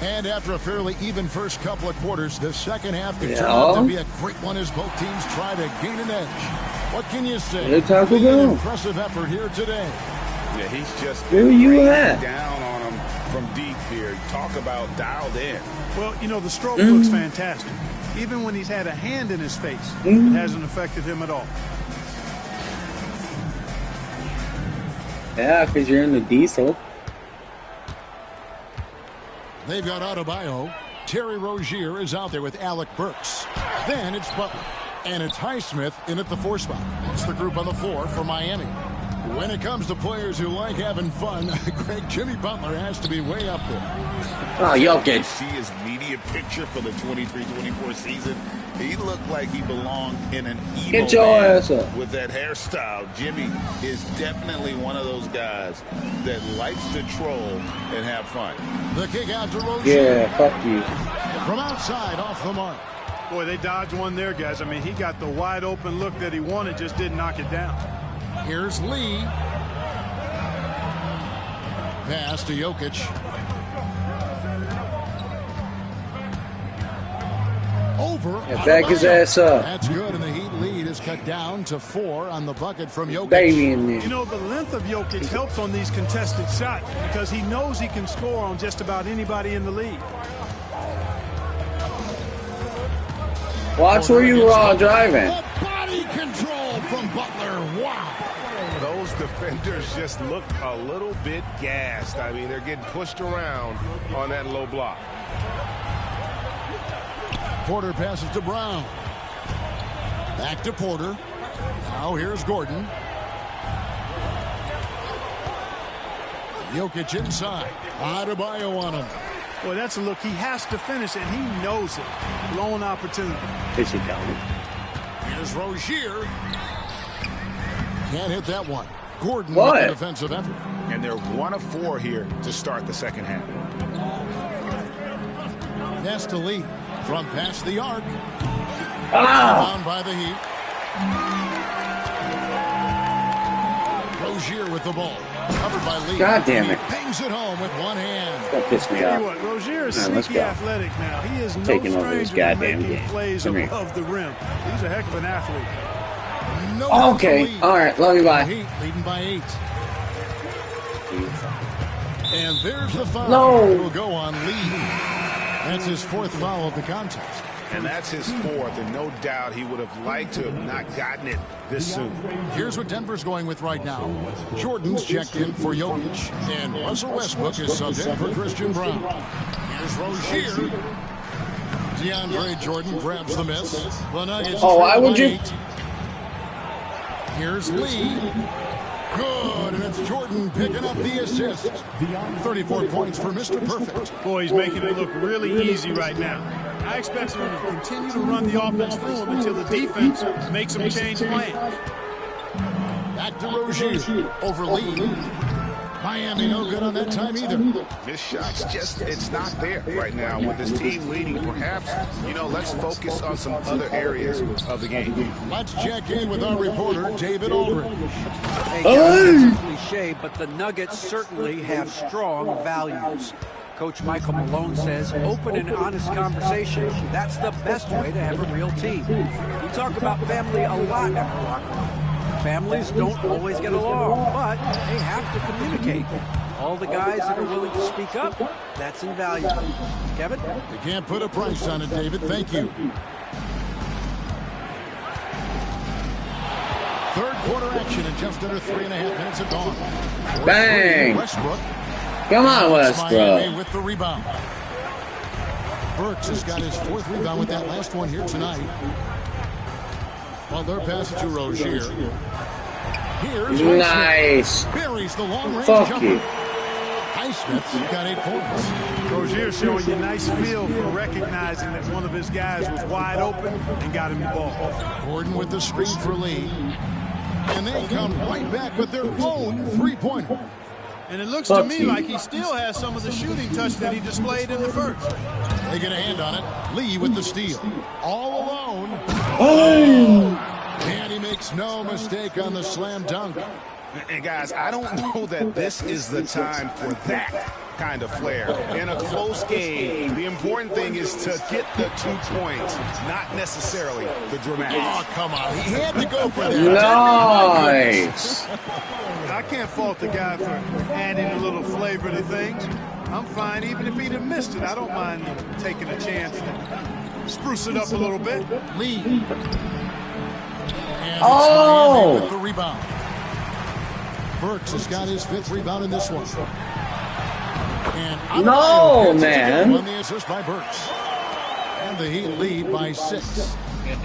And after a fairly even first couple of quarters, the second half could turn out to be a great one as both teams try to gain an edge. What can you say? An impressive effort here today. Yeah, he's just down on him from deep here. Talk about dialed in. Well, you know, the stroke looks fantastic. Even when he's had a hand in his face, it hasn't affected him at all. Yeah, because you're in the diesel. They've got Adebayo. Terry Rozier is out there with Alec Burks. Then it's Butler. And it's Highsmith in at the 4 spot. That's the group on the floor for Miami. When it comes to players who like having fun, Jimmy Butler has to be way up there. Oh, Jokic. See his media picture for the 23-24 season. He looked like he belonged in an emo Get your ass up. With that hairstyle. Jimmy is definitely one of those guys that likes to troll and have fun. The kick out to Rozier. Yeah, fuck you. From outside, off the mark. Boy, they dodged one there, guys. I mean, he got the wide open look that he wanted, just didn't knock it down. Here's Lee. Pass to Jokic. over. Yeah, back his ass up. That's good, and the Heat lead is cut down to 4 on the bucket from Jokic. Baby in there. You know, the length of Jokic helps on these contested shots because he knows he can score on just about anybody in the league. Watch where you were all driving. The body control from Butler. Wow. Those defenders just look a little bit gassed. I mean, they're getting pushed around on that low block. Porter passes to Brown. Back to Porter. Now here's Gordon. Jokic inside. Adebayo on him. Boy, that's a look. He has to finish, and he knows it. Blown opportunity. Is he down? Here's Rozier. Can't hit that one. Gordon What? with the defensive effort. And they're 1 of 4 here to start the second half. Pass to Lee. From past the arc. Ah! Down by the Heat. Rozier with the ball. Covered by Lee. God damn it. He bangs it home with one hand. Don't piss me Tell off. you what, Rozier is Let's sneaky go. athletic now. He is no Taking over this stranger to goddamn making game. plays Come here. above the rim. He's a heck of an athlete. No Okay. lead. All right. Love you. Bye. Heat leading by 8. And there's the foul. No. It will go on Lee. That's his 4th foul of the contest. And that's his 4th, and no doubt he would have liked to have not gotten it this soon. Here's what Denver's going with right now. Jordan's checked in for Jokic, and Russell Westbrook is subbed in for Christian Brown. Here's Rozier. DeAndre Jordan grabs the miss. The Nuggets. Oh, why would by you? 8. Here's Lee. Good, and it's Jordan picking up the assist. 34 points for Mr. Perfect. Boy, he's making it look really easy right now. I expect him to continue to run the offense through him until the defense makes him change plans. Back to Rozier. Over Lee. Miami no good on that time either. Missed shots, just it's not there right now with this team leading. Perhaps, let's focus on some other areas of the game. Let's check in with our reporter, David Aldridge. Hey, guys, it's a cliche, but the Nuggets certainly have strong values. Coach Michael Malone says open and honest conversation, that's the best way to have a real team. We talk about family a lot at the locker room. Families don't always get along, but they have to communicate. All the guys that are willing to speak up, that's invaluable. Kevin? You can't put a price on it, David. Thank you. Third quarter action in just under 3.5 minutes of gone. Bang! Westbrook. Come on, Miami Westbrook. with the rebound. Burks has got his 4th rebound with that last one here tonight. Well, they're passing to Rozier. Here's Nice. buries the long-range Fuck jumper. you. Highsmith's got 8 points. Rozier showing you nice feel for recognizing that one of his guys was wide open and got him the ball. Gordon with the screen for Lee. And they come right back with their own 3-pointer. And it looks to me like he still has some of the shooting touch that he displayed in the first. They get a hand on it. Lee with the steal. All alone. Oh! And he makes no mistake on the slam dunk. And guys, I don't know that this is the time for that kind of flair. In a close game, the important thing is to get the 2 points, not necessarily the dramatics. Oh, come on. He had to go for that. Nice. I can't fault the guy for adding a little flavor to things. I'm fine even if he'd have missed it. I don't mind taking a chance to spruce it up a little bit. Lee. And Oh! with the rebound. Burks has got his 5th rebound in this one. And No, man. On the assist by Burks. And the Heat lead by 6.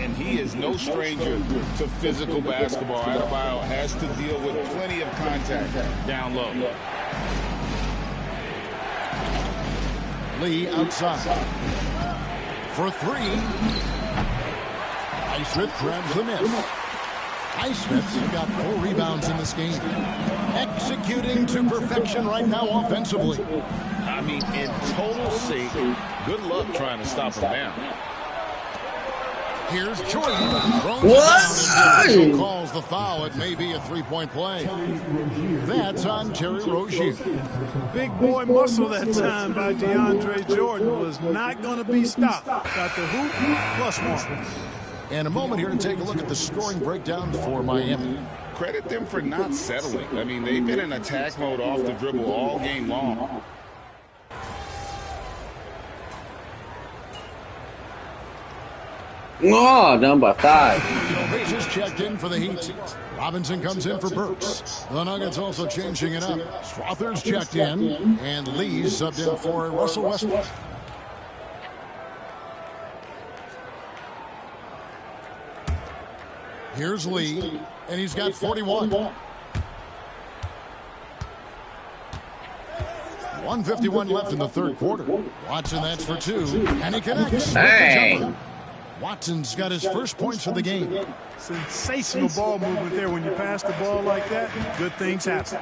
And he is no stranger to physical basketball. Adebayo has to deal with plenty of contact down low. Lee outside. For 3. Highsmith grabs the miss. Highsmith's got 4 rebounds in this game. Executing to perfection right now offensively. I mean, in total sync. Good luck trying to stop him down. Here's Jordan. What? Calls the foul. It may be a three-point play. That's on Terry Rozier. Big boy muscle that time by DeAndre Jordan was not going to be stopped. Got the hoop +1. And a moment here to take a look at the scoring breakdown for Miami. Credit them for not settling. I mean, they've been in attack mode off the dribble all game long. Oh, down by 5. Bases checked in for the Heat. Robinson comes in for Burks. The Nuggets also changing it up. Strother's checked in, and Lee's subbed in for Russell Westbrook. Here's Lee, and he's got 41. 1:51 left in the third quarter. Watson, that's for 2, and he connects. Hey. Watson's got his first points of the game. Sensational ball movement there. When you pass the ball like that, good things happen.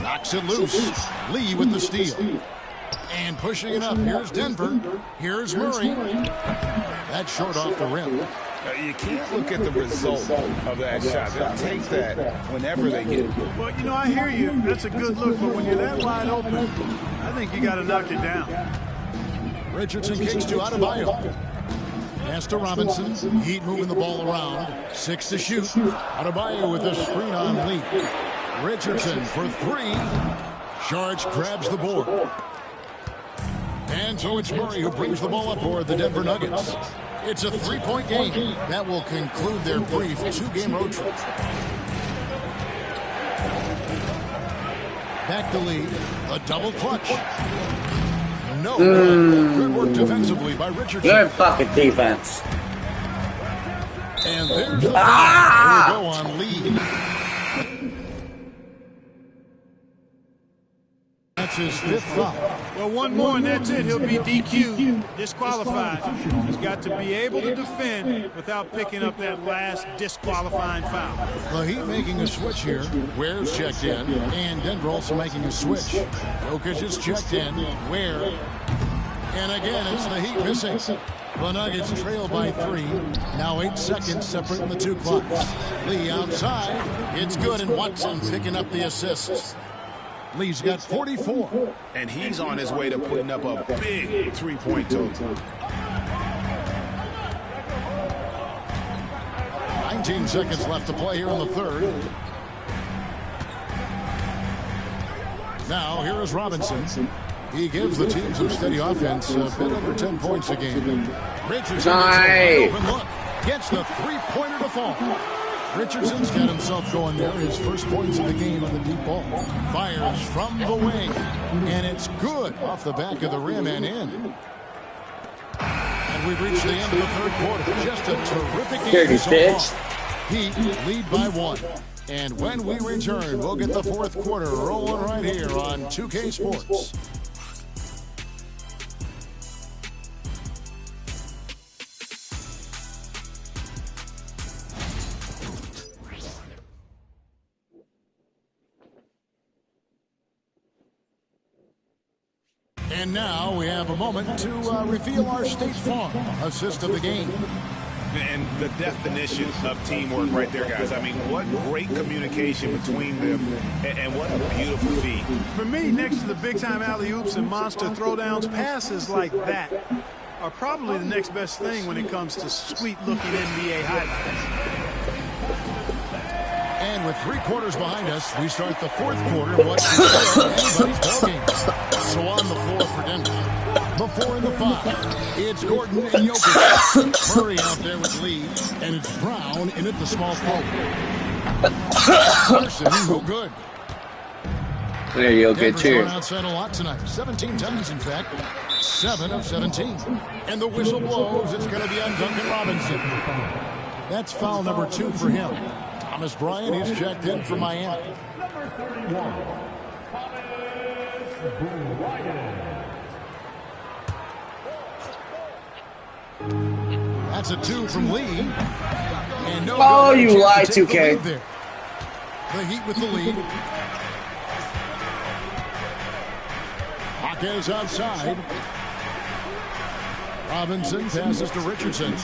Knocks it loose. Lee with the steal. And pushing it up. Here's Denver. Here's Murray. That's short off the rim. You can't look at the result of that shot. They'll take that whenever they get it. Well, you know, I hear you. That's a good look. But when you're that wide open, I think you got to knock it down. Richardson kicks to Adebayo. Pass to Robinson. Heat moving the ball around. 6 to shoot. Adebayo with a screen on Lee. Richardson for 3. Sharge grabs the board. And so it's Murray who brings the ball up for the Denver Nuggets. It's a 3-point game. That will conclude their brief 2-game road trip. Back to Lee. A double clutch. No. Good work defensively by Richardson. Good fucking defense. And there's the foul. Here we go on Lee. That's his 5th foul. Well, one more and that's it. He'll be DQ'd, disqualified. He's got to be able to defend without picking up that last disqualifying foul. The Heat making a switch here. Ware's checked in, and Denver also making a switch. Jokic is checked in. Ware. And again, it's the Heat missing. The Nuggets trail by 3. Now 8 seconds separating the 2 clocks. Lee outside. It's good, and Watson picking up the assist. Lee's got 44. And he's on his way to putting up a big 3-point total. 19 seconds left to play here in the third. Now, here is Robinson. He gives the team some steady offense, a bit under 10 points a game. Richardson open look. Gets the 3-pointer to fall. Richardson's got himself going there. His first points of the game on the deep ball. Fires from the wing. And it's good off the back of the rim and in. And we've reached the end of the third quarter. Just a terrific game so far. Heat lead by 1. And when we return, we'll get the fourth quarter rolling right here on 2K Sports. And now we have a moment to reveal our State Farm assist of the game. And the definition of teamwork right there, guys. I mean, what great communication between them, and what a beautiful feed. For me, next to the big-time alley-oops and monster throwdowns, passes like that are probably the next best thing when it comes to sweet-looking NBA highlights. And with 3 quarters behind us, we start the fourth quarter. What's anybody's ballgame? So on the floor for Denver. The 4 and the 5. It's Gordon and Jokic. Murray out there with Lee. And it's Brown in at the small forward. Carson, no good. There you go, good cheer. Denver's gone outside a lot tonight. 17 times, in fact. 7 of 17. And the whistle blows. It's going to be on Duncan Robinson. That's foul number 2 for him. Thomas Bryant is checked in for Miami. Number 31, Thomas Bryant. That's a 2 from Lee. And no oh, good. you lied, 2K. The Heat with the lead. Hawkins outside. Robinson passes to Richardson.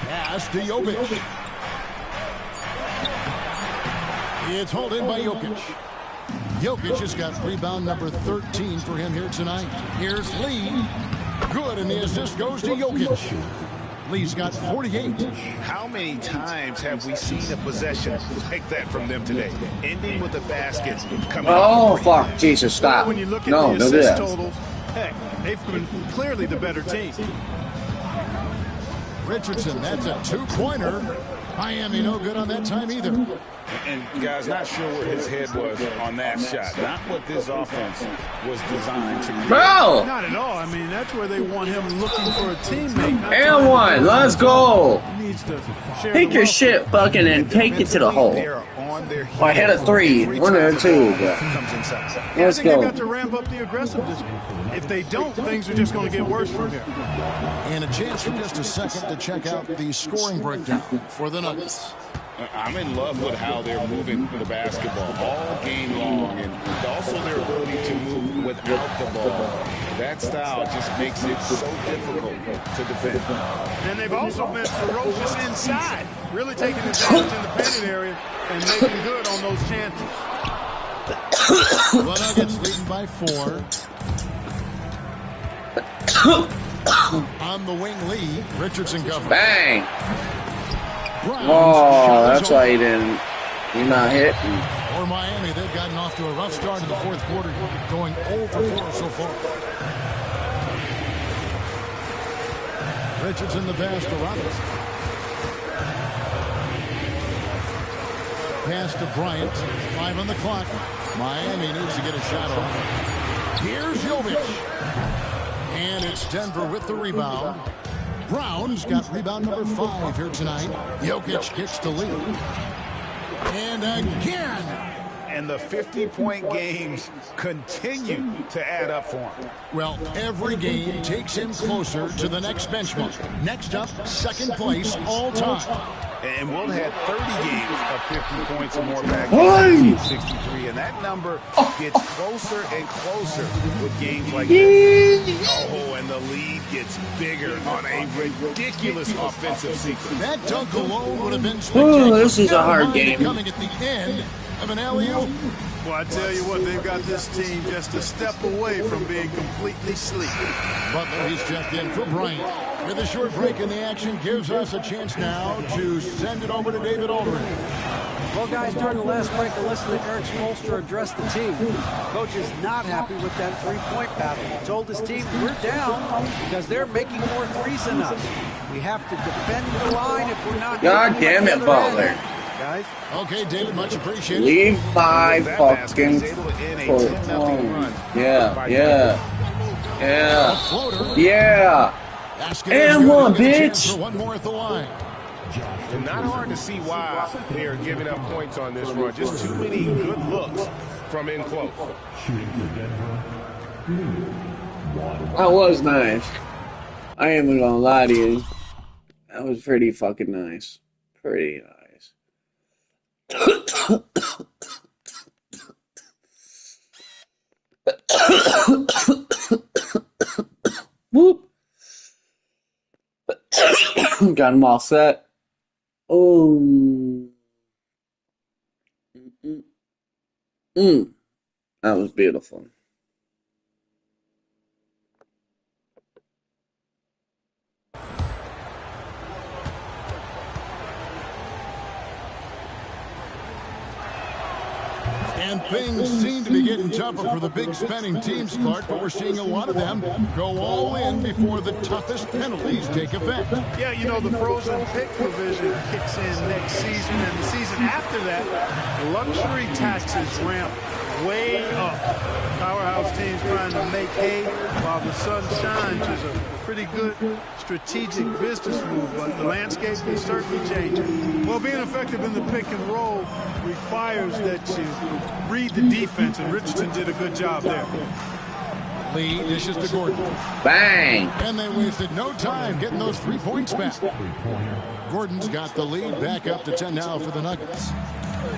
Pass to Jokic. It's hauled in by Jokic. Jokic has got rebound number 13 for him here tonight. Here's Lee. Good, and the assist goes to Jokic. Lee's got 48. How many times have we seen a possession like that from them today? Ending with a basket. Oh, fuck. Jesus, stop. When you look at No, the no assist that. totals, heck, they've been clearly the better team. Richardson, that's a two-pointer. Miami no good on that time either. And guys, not sure where his head was on that shot. Not what this offense was designed to do. Bro! Not at all. I mean, that's where they want him looking for a teammate. And one. Let's go. He needs to share Take the your wealth. shit fucking and take it to the hole. Well, I had a 3. 1 or 2, but I let's think they've go. got to ramp up the aggressiveness. If they don't, things are just going to get worse from here. And a chance for just a second to check out the scoring breakdown for the Nuggets. I'm in love with how they're moving the basketball all game long, and also their ability to move without the ball. That style just makes it so difficult to defend. And they've also been ferocious inside, really taking advantage in the painted area and making good on those chances. The Nuggets leading by 4. On the wing, Lee. Richardson covers. Bang! Oh, that's why you're not hitting. For Miami, they've gotten off to a rough start in the fourth quarter, going 0 for 4 so far. Richardson the pass to Robinson. Pass to Bryant. 5 on the clock. Miami needs to get a shot off. Here's Jovic. And it's Denver with the rebound. Brown's got rebound number 5 here tonight. Jokic kicks to lead. And again. And the 50-point games continue to add up for him. Well, every game takes him closer to the next benchmark. Next up, second place all time. And Will had 30 games of 50 points or more back in 1963, and that number gets closer and closer with games like this. Oh, and the lead gets bigger on a ridiculous offensive sequence. That dunk alone would have been spectacular. Ooh, this is a hard game. Coming at the end of an alley-oop. Well, I tell you what, they've got this team just a step away from being completely sleepy. Butler, he's checked in for Bryant. With a short break in the action, gives us a chance now to send it over to David Aldridge. Well, guys, during the last break, I listened to Eric Spoelstra address the team. Coach is not happy with that three-point battle. He told his team, we're down because they're making more threes than us. We have to defend the line if we're not. God damn it, Butler. Guys. Okay, David, much appreciated. Leave my fucking Yeah. And one, bitch. One more at the line. And not hard to see why they are giving up points on this run. Just too many good looks from in close. That was nice. I ain't even gonna lie to you. That was pretty fucking nice. Pretty nice. Whoop. Got them all set. Oh. That was beautiful. And things seem to be getting tougher for the big spending teams, Clark, but we're seeing a lot of them go all in before the toughest penalties take effect. Yeah, you know, the frozen pick provision kicks in next season, and the season after that, luxury taxes ramp way up. Powerhouse teams trying to make hay while the sun shines is a pretty good strategic business move, but the landscape is certainly changing. Well, being effective in the pick and roll requires that you read the defense, and Richardson did a good job there. Lee dishes to Gordon. Bang! And they wasted no time getting those 3 points back. Gordon's got the lead back up to 10 now for the Nuggets.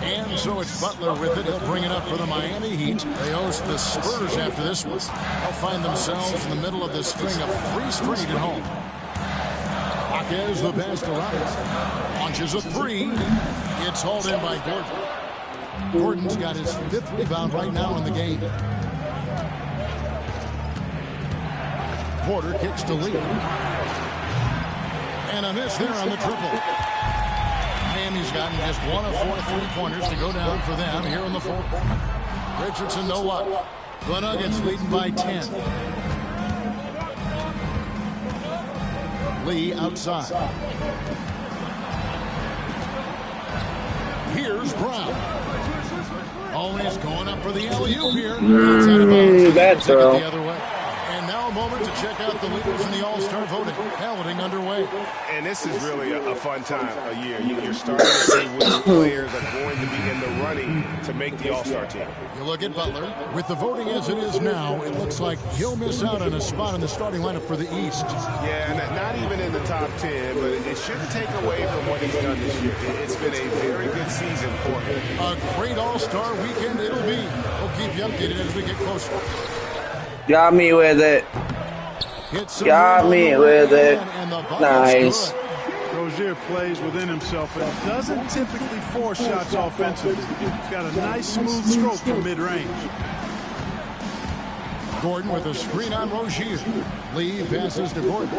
And so it's Butler with it. He'll bring it up for the Miami Heat. They host the Spurs after this one. They'll find themselves in the middle of this string of 3 straight at home. Jaquez the pass to Robinson. Launches a 3. It's hauled in by Gordon. Gordon's got his 5th rebound right now in the game. Porter kicks to Lee. And a miss there on the triple. Miami's gotten just 1 of 4 3-pointers to go down for them here in the 4th. Richardson, no luck. The Nuggets leading by 10. Lee outside. Here's Brown. Always going up for the alley-oop here. It's out of bounds. Bad throw. The other way. And now a moment to check out the leaders in the All-Star voting. Balloting underway. And this is really a fun time of year. You're starting to see which players are going to be in the running to make the All-Star team. You look at Butler. With the voting as it is now, it looks like he'll miss out on a spot in the starting lineup for the East. Yeah, not even in the top 10, but it shouldn't take away from what he's done this year. It's been a very good season for him. A great All-Star weekend it'll be. We'll keep you updated as we get closer. Got me with it. Got me with it. Nice. Rozier plays within himself and doesn't typically force shots offensively. He's got a nice smooth stroke from mid-range. Gordon with a screen on Rozier. Lee passes to Gordon.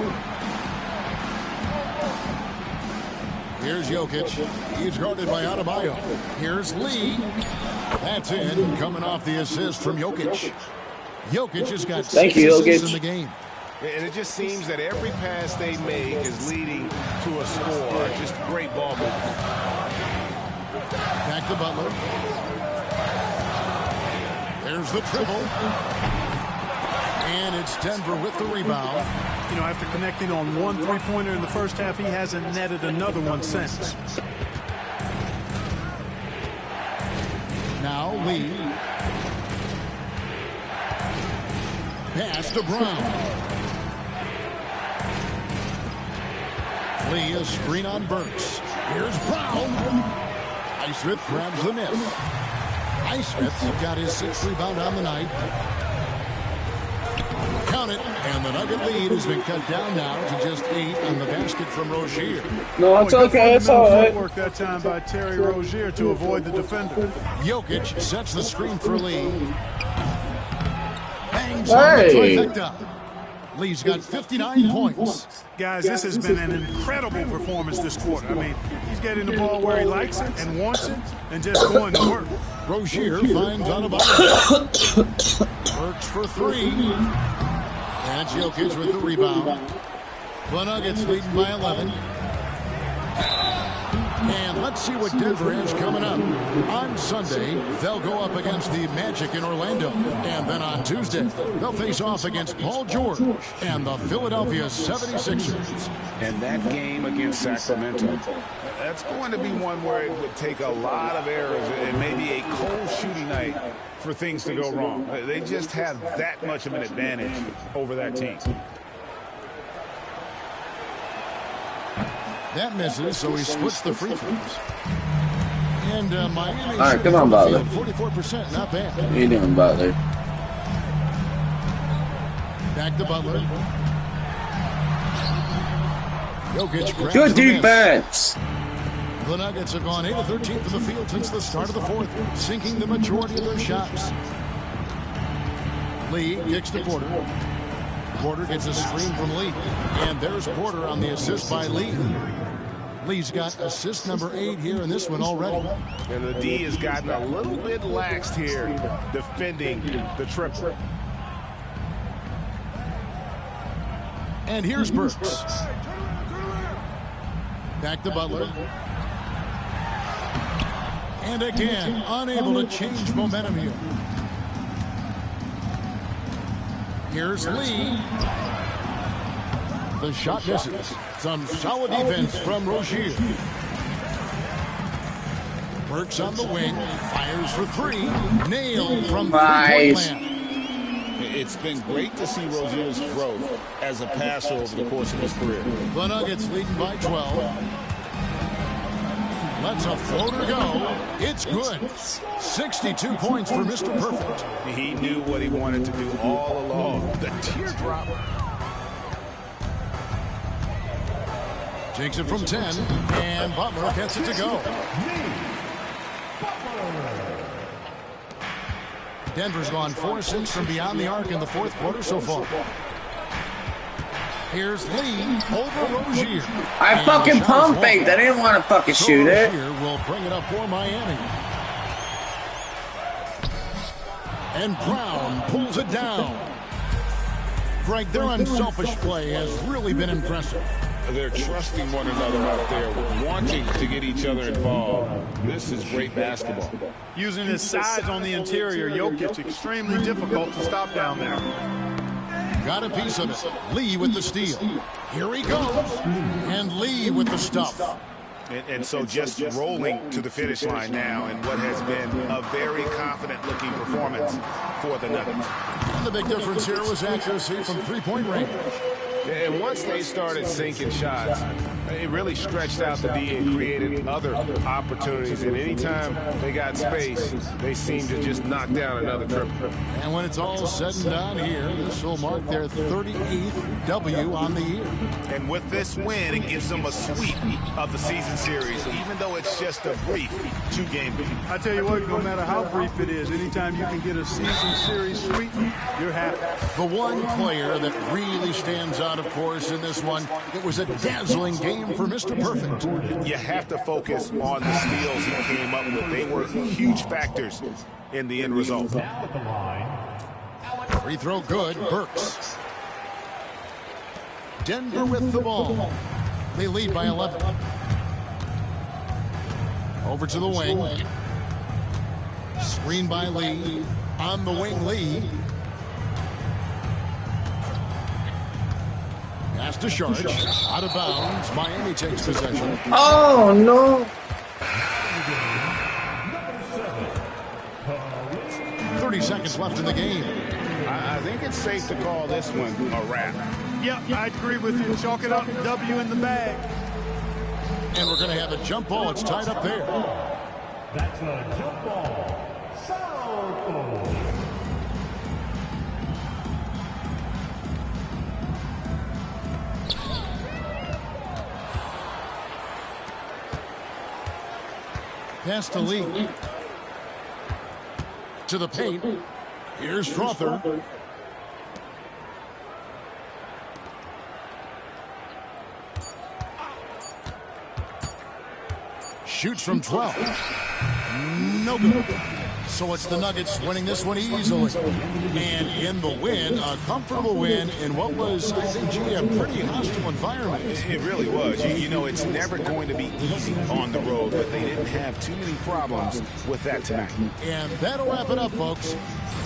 Here's Jokic. He's guarded by Adebayo. Here's Lee. That's in, coming off the assist from Jokic. Jokic has got 6 assists in the game. And it just seems that every pass they make is leading to a score. Just great ball movement. Back to Butler. There's the triple. And it's Denver with the rebound. You know, after connecting on 1 3-pointer in the first half, he hasn't netted another one since. Now Lee. Pass to Brown. Lee, a screen on Burks. Here's Brown. Highsmith grabs the miss. Highsmith's got his 6th rebound on the night. Count it, and the Nugget lead has been cut down now to just 8 on the basket from Rozier. No, it's okay. It's all right. Work that time by Terry Rozier to avoid the defender. Jokic sets the screen for Lee. Bangs Hey. on the trifecta. Lee's got 59 points. Guys, this has been an incredible performance this quarter. I mean, he's getting the ball where he likes it and wants it and just going to work. Rozier finds Adebayo. Works for 3. And Jokic with the rebound. The Nuggets leading by 11. And let's see what Denver has coming up. On Sunday, they'll go up against the Magic in Orlando. And then on Tuesday, they'll face off against Paul George and the Philadelphia 76ers. And that game against Sacramento, that's going to be one where it would take a lot of errors and maybe a cold shooting night for things to go wrong. They just have that much of an advantage over that team. That misses, so he splits the free throws. And Miami. All right, come on, Butler. 44%, not bad. What are you doing, Butler? Back to Butler. Jokic grabs Good the defense. miss. The Nuggets have gone 8 of 13 from the field since the start of the 4th, sinking the majority of their shots. Lee kicks to Porter. Porter gets a screen from Lee. And there's Porter on the assist by Lee. Lee's got assist number 8 here in this one already. And the D has gotten a little bit laxed here defending the triple. And here's Burks. Back to Butler. And again, unable to change momentum here. Here's Lee. The shot misses. Some solid defense from Rozier. Burks on the wing. Fires for 3. Nailed from 3-point land. It's been great to see Rozier's growth as a passer over the course of his career. The Nuggets leading by 12. Lets a floater go. It's good. 62 points for Mr. Perfect. He knew what he wanted to do all along. The teardrop. Takes it from 10, and Butler gets it to go. Denver's gone 4-6 from beyond the arc in the fourth quarter so far. Here's Lee over Rozier. I fucking pump faked. I didn't want to fucking shoot it. Rozier will bring it up for Miami. And Brown pulls it down. Greg, their unselfish play has really been impressive. They're trusting one another out there, wanting to get each other involved. This is great basketball. Using his size on the interior, Jokic extremely difficult to stop down there. Got a piece of it. Lee with the steal. Here he goes. And Lee with the stuff. And so just rolling to the finish line now in what has been a very confident-looking performance for the Nuggets. And the big difference here was accuracy from three-point range. And once they started sinking shots, it really stretched out the D and created other opportunities. And anytime they got space, they seemed to just knock down another triple. And when it's all said and done here, this will mark their 38th W on the year. And with this win, it gives them a sweep of the season series, even though it's just a brief two-game game. I tell you what, no matter how brief it is, anytime you can get a season series sweep, you're happy. The one player that really stands out, of course, in this one, it was a dazzling game for Mr. Perfect. You have to focus on the steals he came up with. They were huge factors in the end result. Free throw good, Burks. Denver with the ball. They lead by 11. Over to the wing. Screen by Lee. On the wing, Lee. Pass to Sharge. Out of bounds. Miami takes possession. Oh, no. 30 seconds left in the game. I think it's safe to call this one a wrap. Yep, I agree with you. Chalk it up, W in the bag. And we're going to have a jump ball. It's tied up there. That's a jump ball. South. Pass to Lee. To the paint. Here's Strother. Shoots from 12. No good. So it's the Nuggets winning this one easily. And in the win, a comfortable win in what was, I think, a pretty hostile environment. It really was. You know, it's never going to be easy on the road, but they didn't have too many problems with that tonight. And that'll wrap it up, folks.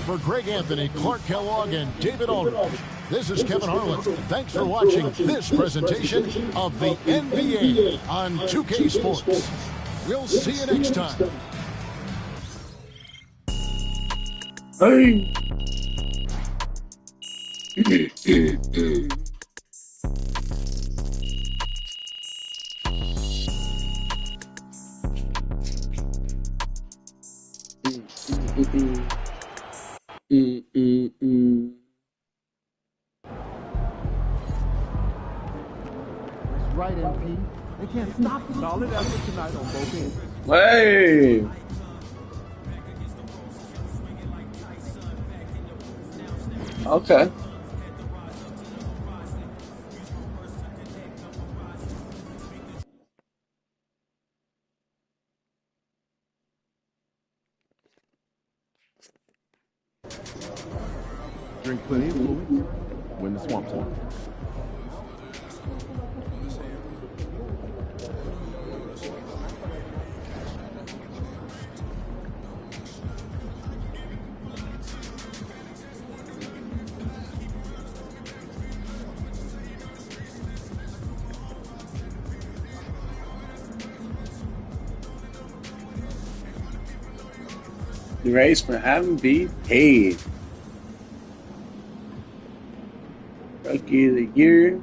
For Greg Anthony, Clark Kellogg, and David Aldridge, this is Kevin Harlan. Thanks for watching this presentation of the NBA on 2K Sports. We'll see you next time. Hey. Right, MP. They can't stop us. Solid effort tonight on both ends. Hey. Okay. Drink plenty of fluid. Win the swamp song. The race for MVP. Rookie of the year.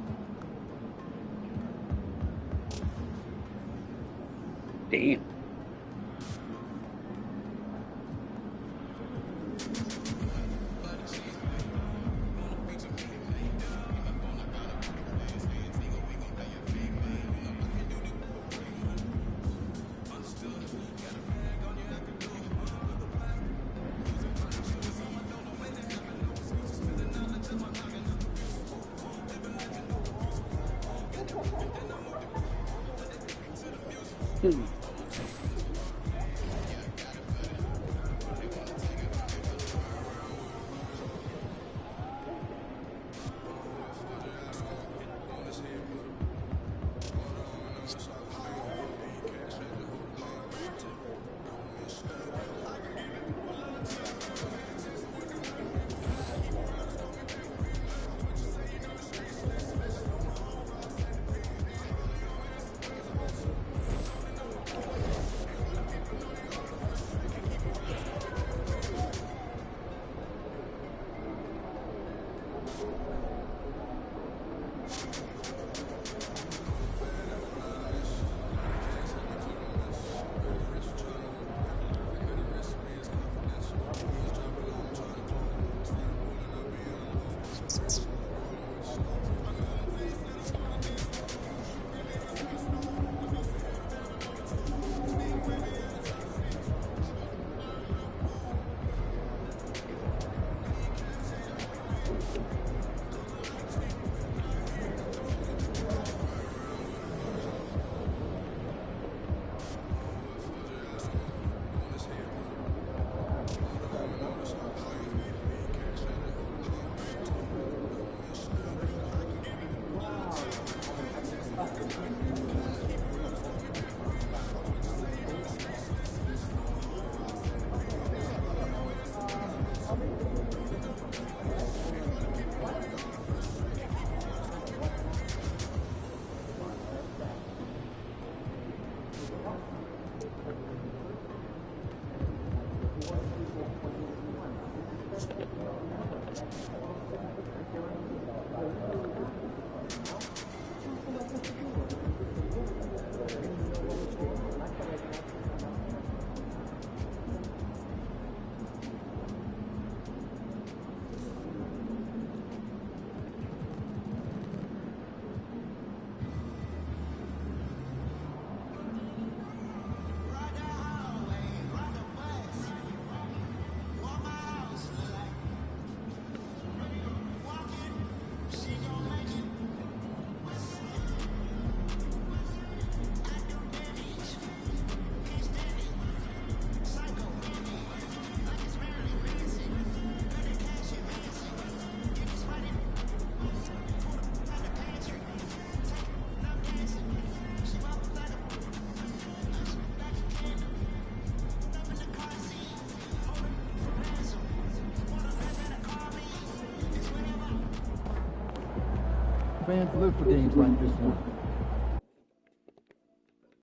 Damn. Fans live for games like this one.